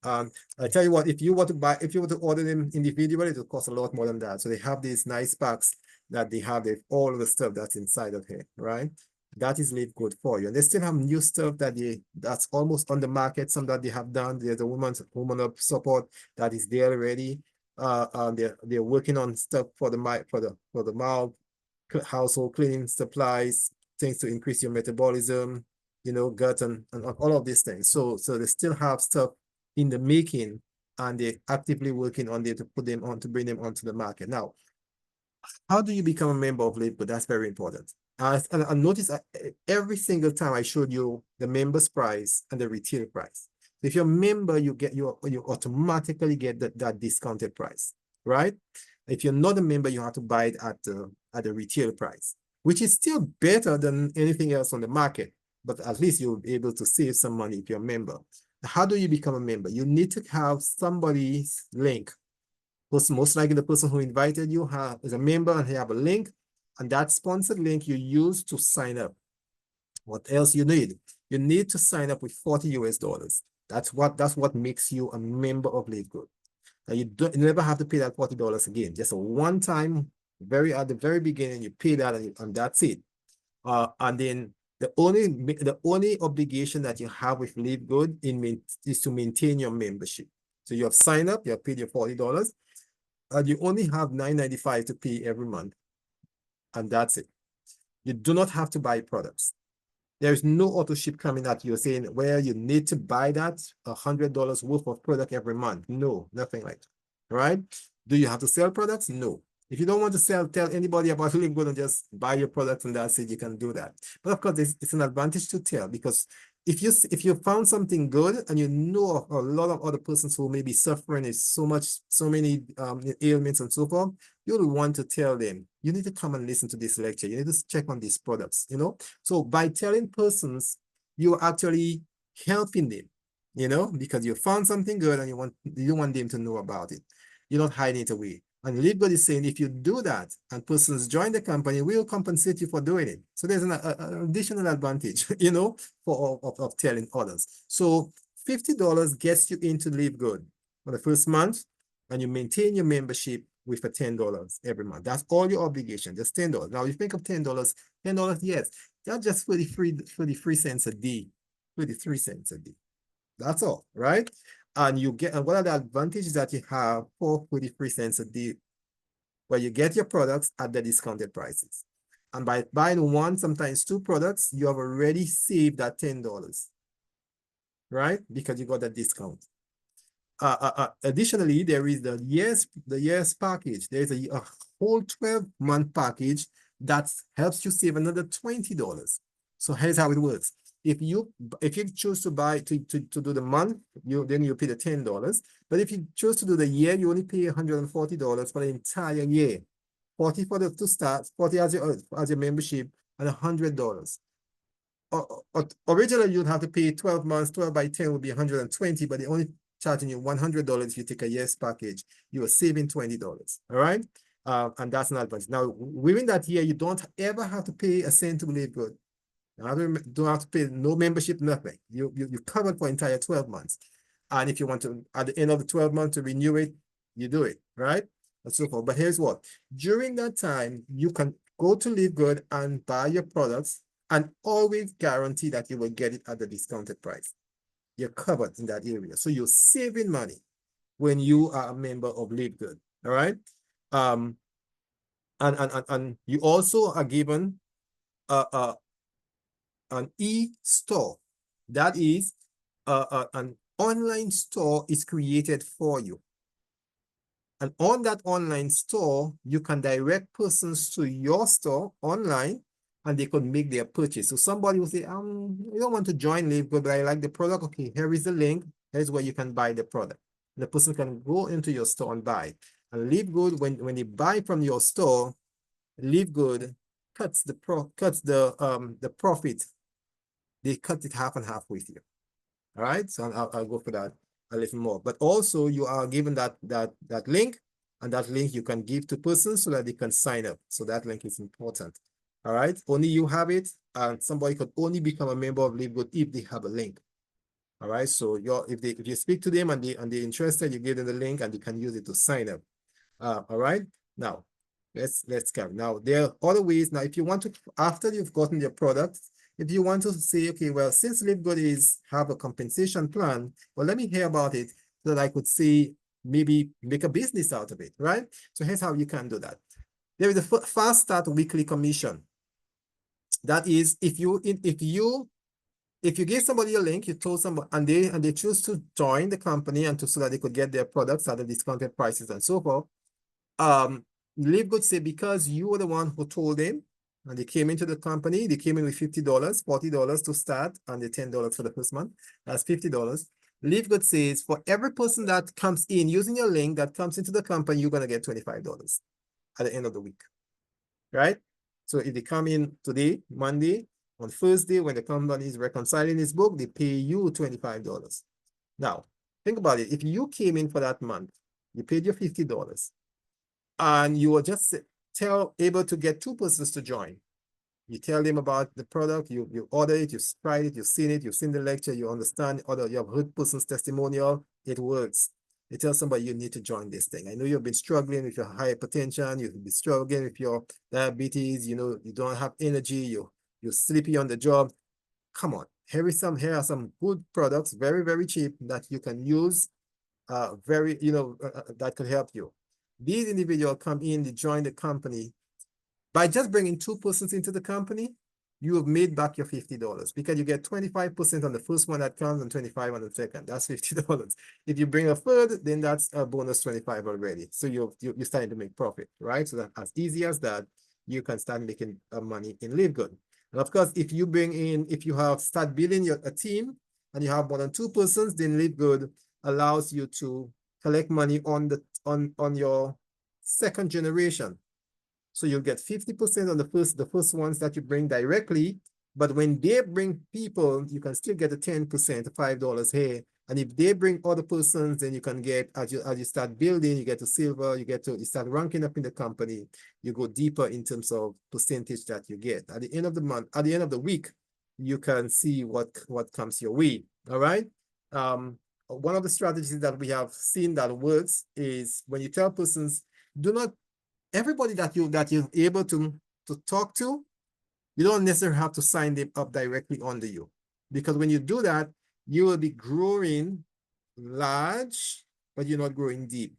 I tell you what, if you were to order them individually, it will cost a lot more than that. So they have these nice packs that they have all of the stuff that's inside of here, right? That is Live Good for you. And they still have new stuff that's almost on the market, some that they have done. There's a woman up support that is there already. They're working on stuff for the mouth, household cleaning supplies, things to increase your metabolism, gut and all of these things. So they still have stuff in the making, and they're actively working on there to put them on, to bring them onto the market. Now, how do you become a member of Live Good? That's very important. And notice every single time I showed you the member's price and the retail price. If you're a member, you automatically get that discounted price, right? If you're not a member, you have to buy it at the retail price, which is still better than anything else on the market. But at least you'll be able to save some money if you're a member. How do you become a member? You need to have somebody's link. Most likely the person who invited you is a member and they have a link, and that sponsored link you use to sign up. What else you need? You need to sign up with $40 US. That's what makes you a member of Live Good. And you never have to pay that $40 again. Just a one time, very at the very beginning, you pay that and that's it. And then the only obligation that you have with Live Good is to maintain your membership. So you have signed up, you have paid your $40, and you only have $9.95 to pay every month. And that's it. You do not have to buy products. There is no auto ship coming at you saying, well, you need to buy that $100 worth of product every month. No, nothing like that. Right? Do you have to sell products? No. If you don't want to tell anybody about Live Good and just buy your products and that's it, you can do that. But of course, it's an advantage to tell, because if you found something good and you know a lot of other persons who may be suffering with so many ailments and so forth, you'll want to tell them, you need to come and listen to this lecture. You need to check on these products, you know? So by telling persons, you're actually helping them, you know, because you found something good and you want them to know about it. You're not hiding it away. And Live Good is saying, if you do that and persons join the company, we'll compensate you for doing it. So there's an additional advantage, you know, of telling others. So $50 gets you into Live Good for the first month, and you maintain your membership with a $10 every month. That's all your obligation, just $10. Now, you think of $10, yes, that's just 33 cents a day, 33 cents a day. That's all, right? And what are the advantages that you have for 33 cents a day? Where you get your products at the discounted prices. And by buying one, sometimes two products, you have already saved that $10, right? Because you got that discount. Additionally, there is the year's package. There's a whole 12-month package that helps you save another $20. So here's how it works. If you choose to buy to do the month, then you pay the $10. But if you choose to do the year, you only pay $140 for the entire year. 40 to start, 40 as your membership, and $100. Originally, you'd have to pay 12 months. 12 by 10 would be $120, but they only charging you $100 if you take a year's package. You are saving $20. All right, and that's an advantage. Now, within that year, you don't ever have to pay a cent to Live Good. You don't have to pay no membership, nothing. You're covered for entire 12 months. And if you want to, at the end of the 12 months, to renew it, you do it, right? And so forth. But here's what. During that time, you can go to Live Good and buy your products and always guarantee that you will get it at the discounted price. You're covered in that area. So you're saving money when you are a member of Live Good, all right? And you also are given an e-store. That is, an online store is created for you. And on that online store, you can direct persons to your store online, and they could make their purchase. So somebody will say, I don't want to join Live Good, but I like the product. Okay, here is the link. Here's where you can buy the product. The person can go into your store and buy. And Live Good, when they buy from your store, Live Good cuts the profit. They cut it half and half with you. All right, so I'll go for that a little more. But also, you are given that link, and that link you can give to persons so that they can sign up. So that link is important. All right, only you have it, and somebody could only become a member of Live Good if they have a link. All right, so if you speak to them and they're interested, you give them the link and they can use it to sign up. All right, now let's go. Now there are other ways. Now, if you want to, after you've gotten your product, if you want to say, okay, well, since Live Good have a compensation plan, well, let me hear about it so that I could see, maybe make a business out of it, right? So here's how you can do that. There is a Fast Start Weekly Commission. That is, if you give somebody a link, you told somebody, and they choose to join the company and so that they could get their products at the discounted prices and so forth. Live Good say, because you were the one who told them, and they came into the company, they came in with $50, $40 to start, and the $10 for the first month. That's $50. Live Good says, for every person that comes in using your link that comes into the company, you're gonna get $25 at the end of the week, right? So if they come in today, Monday, on Thursday, when the company is reconciling his book, they pay you $25. Now, think about it. If you came in for that month, you paid your $50, and you were just able to get two persons to join. You tell them about the product, you order it, you've tried it, you've seen the lecture, you understand, you have heard person's testimonial, it works. you tell somebody you need to join this thing. I know you've been struggling with your hypertension, you've been struggling with your diabetes, you know, you don't have energy, you're sleepy on the job. Come on, here are some good products, very, very cheap that you can use, that could help you. These individuals come in, they join the company. By just bringing 2 persons into the company, you have made back your $50 because you get 25% on the first one that comes and 25 on the second. That's $50. If you bring a third, then that's a bonus 25 already. So you're starting to make profit, right? So that as easy as that, you can start making money in Live Good. And of course, if you start building a team and you have more than 2 persons, then Live Good allows you to collect money on your second generation. So you'll get 50% on the first ones that you bring directly, but when they bring people, you can still get a 10%, $5 here. And if they bring other persons, then you can get, as you start building, you get to silver, you start ranking up in the company, you go deeper in terms of percentage that you get. At the end of the month, at the end of the week, you can see what comes your way. All right. One of the strategies that we have seen that works is when you tell persons, everybody that you're able to talk to, you don't necessarily have to sign them up directly under you. Because when you do that, you will be growing large, but you're not growing deep.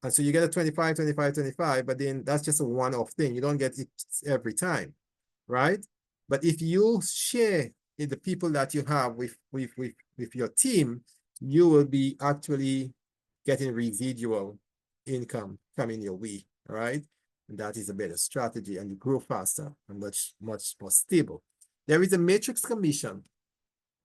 And so you get a 25, 25, 25, but then that's just a one-off thing. You don't get it every time, right? But if you share the people that you have with your team, you will be actually getting residual income coming your way, right? And that is a better strategy, and you grow faster and much more stable. There is a matrix commission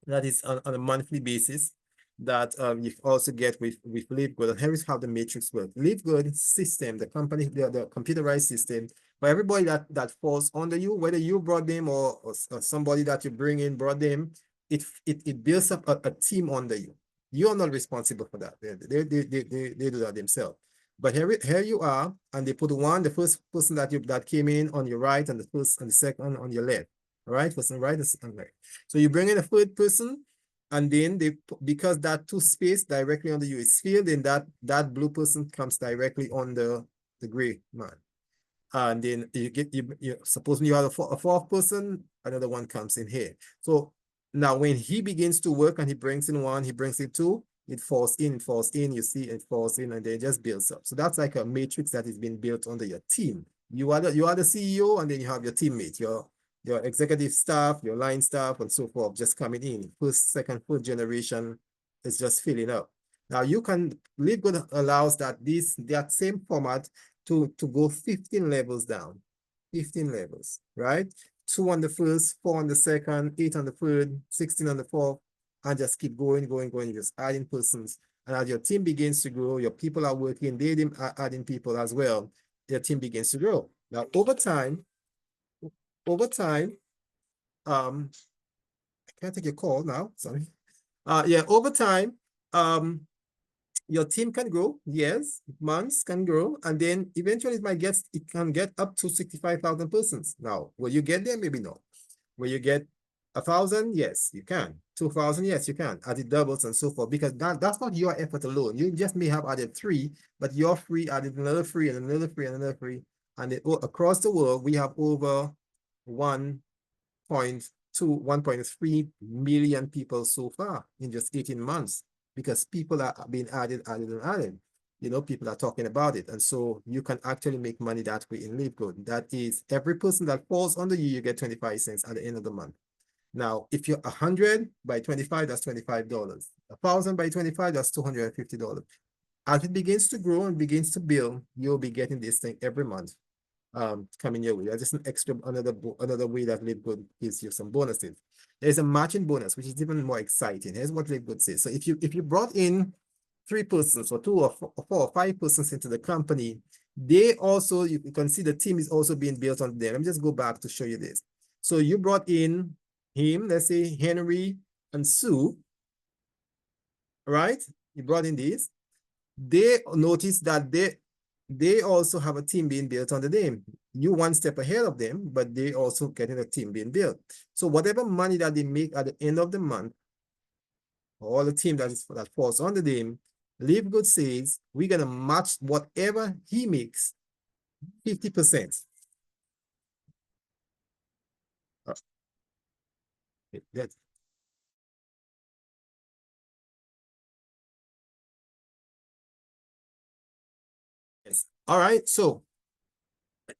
that is on a monthly basis that you also get with Live Good. And here is how the matrix works. Live Good system, the company, the computerized system, for everybody that falls under you, whether you brought them or somebody that you bring in brought them, it builds up a team under you. You are not responsible for that. They do that themselves. But here you are, and they put the first person that came in on your right, and the second on your left. All right, first on right and left. So you bring in a third person, and then because that 2 space directly under you is filled, then that blue person comes directly on the gray man. And then you suppose you have a 4th person, another one comes in here. So now when he begins to work and he brings in 1, he brings in 2, it falls in, you see it falls in, and then it just builds up. So that's like a matrix that is being built under your team. You are the CEO, and then you have your teammates, your executive staff, your line staff, and so forth, just coming in. First, second, third generation is just filling up. Now you can, Live Good allows that same format to go 15 levels down, 15 levels, right? 2 on the first, 4 on the second, 8 on the third, 16 on the fourth, and just keep going, just adding persons. And as your team begins to grow, your people are working, they are adding people as well, your team begins to grow. Now, over time, I can't take a call now, sorry. Over time, your team can grow, yes, months can grow, and then eventually it can get up to 65,000 persons. Now, will you get there? Maybe not. Will you get 1,000? Yes, you can. 2,000? Yes, you can. As it doubles and so forth, because that's not your effort alone. You just may have added 3, but your 3 added another 3 and another 3 and another 3. And across the world, we have over 1.3 million people so far in just 18 months. Because people are being added. You know, people are talking about it. And so you can actually make money that way in Live Good. That is, every person that falls under you, you get 25 cents at the end of the month. Now, if you're 100 by 25, that's $25. 1,000 by 25, that's $250. As it begins to grow and begins to build, you'll be getting this thing every month coming your way. That's just an extra, another way that Live Good gives you some bonuses. There's a matching bonus, which is even more exciting. Here's what Live Good says. So if you brought in 3 persons or 2 or 4 or 5 persons into the company, they also, you can see the team is also being built on them. Let me just go back to show you this. So you brought in him, let's say Henry and Sue, right? You brought in these. They notice that they also have a team being built under them. You 1 step ahead of them, but they also getting a team being built. So whatever money that they make at the end of the month, all the team that falls under them, Live Good says we're gonna match whatever he makes 50%. That, yes. All right. So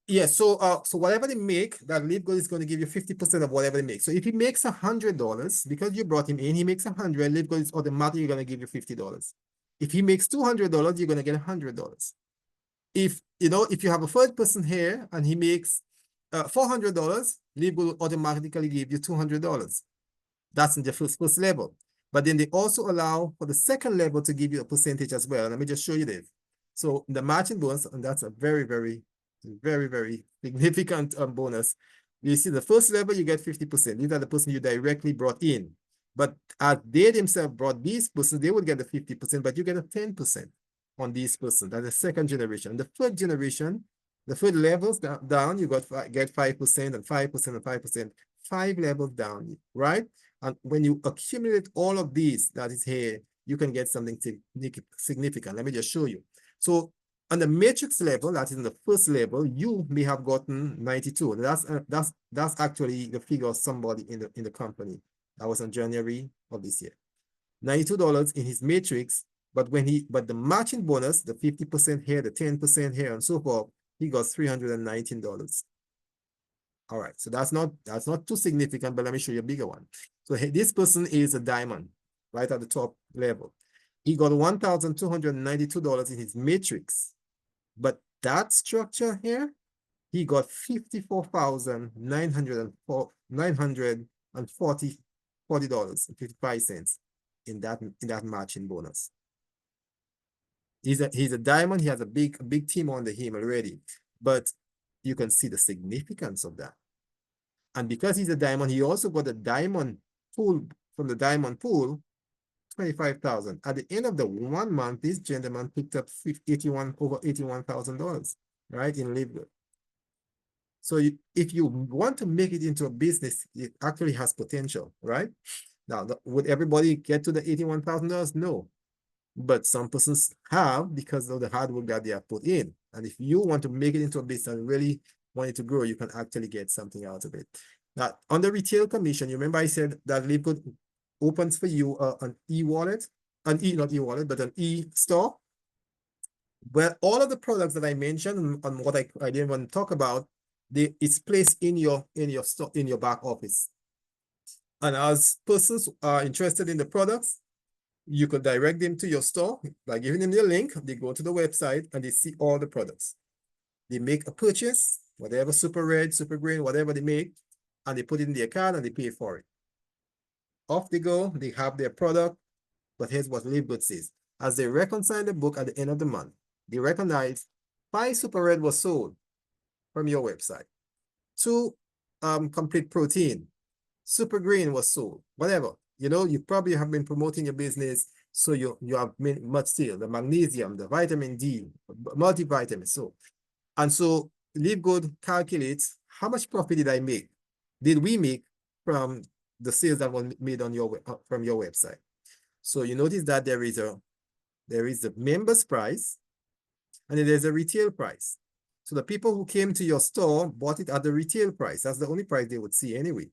yeah, so whatever they make, that Live Good is going to give you 50% of whatever they make. So if he makes $100, because you brought him in, he makes 100, Live Good is automatically going to give you $50. If he makes $200, you're going to get $100. If if you have a third person here and he makes $400, Live Good will automatically give you $200. That's in the first level. But then they also allow for the second level to give you a percentage as well. Let me just show you this. So the matching bonus, and that's a very, very, very, very significant bonus. You see, the first level, you get 50%. These are the person you directly brought in. But as they themselves brought these persons, they would get the 50%, but you get a 10% on these persons. That's the second generation. The third generation, the third levels down, you get 5% and 5% and 5%. 5 levels down, right? And when you accumulate all of these that is here, you can get something significant. Let me just show you. So on the matrix level, that is in the first level, you may have gotten 92. That's actually the figure of somebody in the company. That was in January of this year. $92 in his matrix, but the matching bonus, the 50% here, the 10% here, and so forth, he got $319. All right, so that's not too significant, but let me show you a bigger one. So this person is a diamond, right at the top level. He got $1,292 in his matrix, but that structure here, he got $54,940.55 in that matching bonus. He's a diamond. He has a big team under him already, but you can see the significance of that. And because he's a diamond, he also got a diamond pool from the diamond pool, 25,000. At the end of the 1 month, this gentleman picked up over $81,000, right, in Live Good. So if you want to make it into a business, it actually has potential, right? Now, would everybody get to the $81,000? No. But some persons have because of the hard work that they have put in. And if you want to make it into a business and really want it to grow, you can actually get something out of it. Now, on the retail commission, you remember I said that Live Good opens for you an e-wallet, not e-wallet, but an e-store. Well, all of the products that I mentioned and what I didn't want to talk about, it's placed in your store, in your back office. And as persons are interested in the products, you could direct them to your store by giving them the link. They go to the website and they see all the products. They make a purchase, whatever Super Red, Super Green, whatever they make, and they put it in their card and they pay for it. Off they go, they have their product, but here's what Live Good says. As they reconcile the book at the end of the month, they recognize 5 Super Red was sold from your website. 2 complete protein, Super Green was sold, whatever. You probably have been promoting your business, so you have much still, the magnesium, the vitamin D, multivitamin. So Live Good calculates how much profit did we make from the sales that were made on from your website. So you notice that there is a members price, and then there's a retail price. So the people who came to your store bought it at the retail price. That's the only price they would see anyway.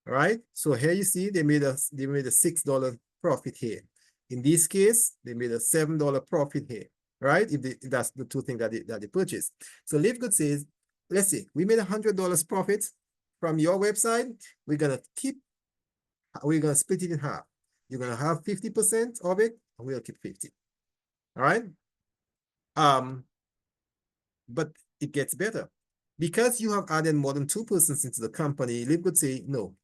All right. So here you see they made a $6 profit here. In this case, they made a $7 profit here. Right? If that's the two things that they purchased. So Live Good says, let's see, we made $100 profit from your website. We're gonna split it in half. You're gonna have 50% of it, and we'll keep 50. All right. But it gets better. Because you have added more than 2 persons into the company, Live Good say, no,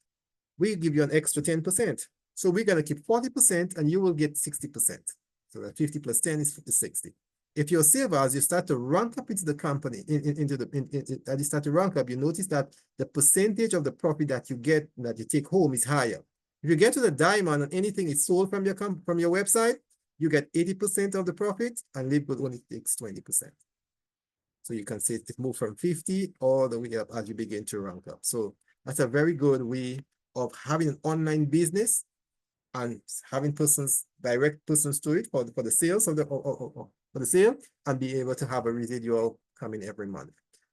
we give you an extra 10%. So we're going to keep 40% and you will get 60%. So that 50 plus 10 is 60. If you're savers, you start to rank up into the company, you start to rank up, you notice that the percentage of the profit that you get, that you take home is higher. If you get to the diamond and anything is sold from your website, you get 80% of the profit, and Live Good only takes 20%. So you can see it moved from 50 all the way up as you begin to rank up. So that's a very good way of having an online business and having direct persons to it for the sales of for the sale, and be able to have a residual coming every month.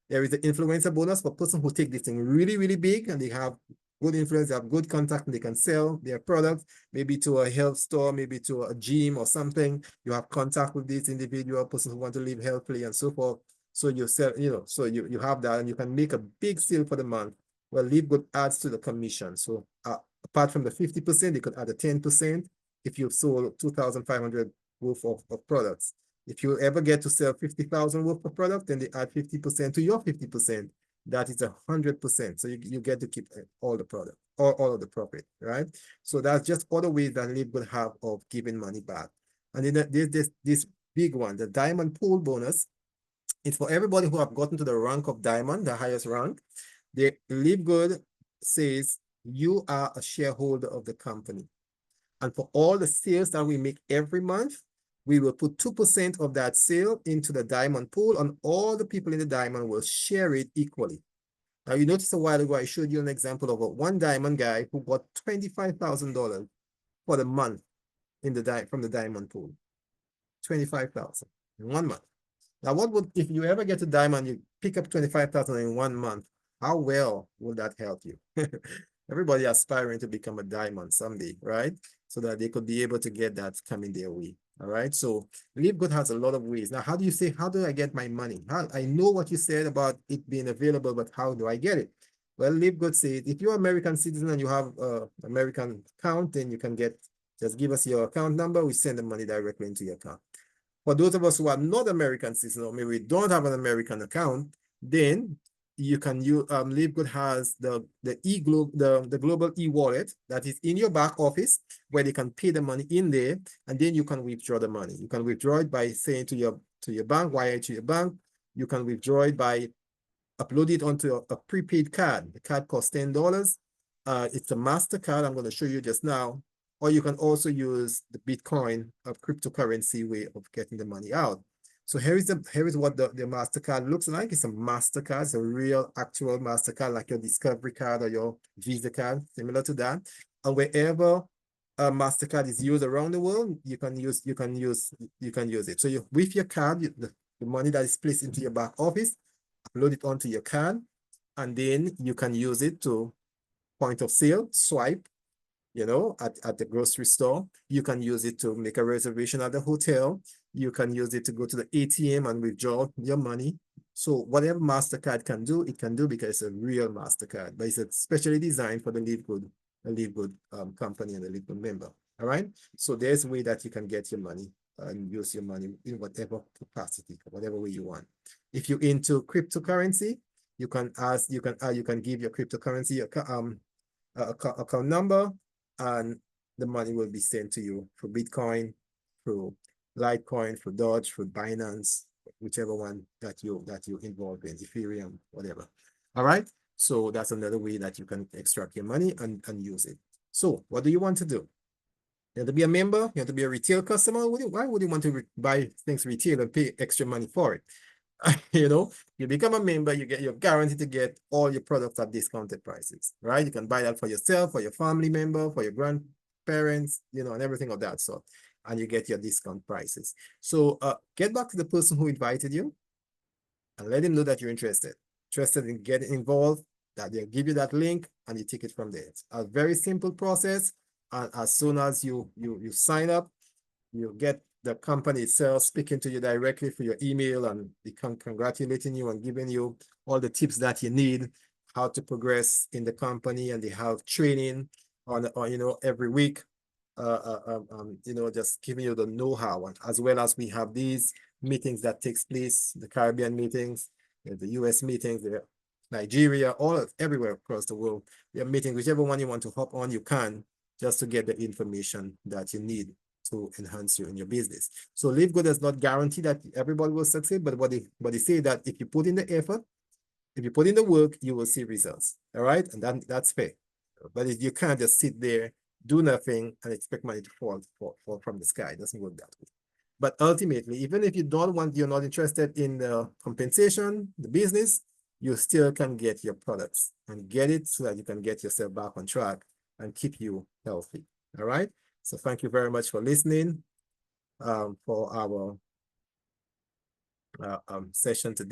There is the influencer bonus for person who take this thing really, really big and they have good influence, they have good contact, and they can sell their products, maybe to a health store, maybe to a gym or something. You have contact with this individual person who want to live healthily and so forth. So you sell, so you have that and you can make a big sale for the month. Well, Live Good adds to the commission. So apart from the 50%, they could add a 10% if you've sold 2,500 worth of products. If you ever get to sell 50,000 worth of product, then they add 50% to your 50%. That is 100%. So you get to keep all the product, all of the profit, right? So that's just other ways that Live Good have of giving money back. And then there's this big one, the Diamond Pool bonus. It's for everybody who have gotten to the rank of Diamond, the highest rank. The Live Good says you are a shareholder of the company. And for all the sales that we make every month, we will put 2% of that sale into the Diamond Pool, and all the people in the Diamond will share it equally. Now, you noticed a while ago, I showed you an example of one Diamond guy who got $25,000 for the month from the Diamond Pool. $25,000 in 1 month. Now, if you ever get to Diamond, you pick up 25,000 in 1 month, how well will that help you? Everybody aspiring to become a Diamond someday, right? So that they could be able to get that coming their way. All right. So Live Good has a lot of ways. Now, how do I get my money? I know what you said about it being available, but how do I get it? Well, Live Good says if you're an American citizen and you have an American account, then you can just give us your account number. We send the money directly into your account. For those of us who are not American citizens, or maybe we don't have an American account, then you can use Live Good has the global e-wallet that is in your back office where they can pay the money in there, and then you can withdraw the money. You can withdraw it by saying to your bank, wire it to your bank. You can withdraw it by uploading it onto a prepaid card. The card costs $10. It's a MasterCard I'm going to show you just now. Or you can also use the Bitcoin, a cryptocurrency way of getting the money out. So here is what the MasterCard looks like. It's a MasterCard, it's a real actual MasterCard, like your Discovery card or your Visa card, similar to that. And wherever a MasterCard is used around the world, you can use it. So with your card, the money that is placed into your back office, upload it onto your card, and then you can use it to point of sale, swipe, at the grocery store. You can use it to make a reservation at the hotel. You can use it to go to the ATM and withdraw your money. So whatever MasterCard can do, it can do because it's a real MasterCard, but it's specially designed for the Live Good company and the Live Good member. All right. So there's a way that you can get your money and use your money in whatever capacity, whatever way you want. If you're into cryptocurrency, you can give your cryptocurrency account number, and the money will be sent to you through Bitcoin, through Litecoin, through Doge, through Binance, whichever one that you involved in, Ethereum, whatever. All right. So that's another way that you can extract your money and use it. So what do you want to do? You have to be a member. You have to be a retail customer. Why would you want to buy things retail and pay extra money for it? You become a member, you're guaranteed to get all your products at discounted prices, right? You can buy that for yourself, for your family member, for your grandparents, and everything of that sort, and you get your discount prices. So get back to the person who invited you and let him know that you're interested in getting involved, that they'll give you that link and you take it from there. It's a very simple process, and as soon as you sign up, you get the company itself speaking to you directly through your email and congratulating you and giving you all the tips that you need, how to progress in the company, and they have training on every week, just giving you the know-how, and as well as we have these meetings that takes place, the Caribbean meetings, the US meetings, the Nigeria, everywhere across the world. We have meetings, whichever one you want to hop on, you can, just to get the information that you need to enhance you in your business. So Live Good does not guarantee that everybody will succeed, but they say that if you put in the effort, if you put in the work, you will see results. All right, and that's fair. But you can't just sit there, do nothing, and expect money to fall from the sky. It doesn't work that way. But ultimately, even if you're not interested in the compensation, the business, you still can get your products and get it so that you can get yourself back on track and keep you healthy. All right. So thank you very much for listening for our session today.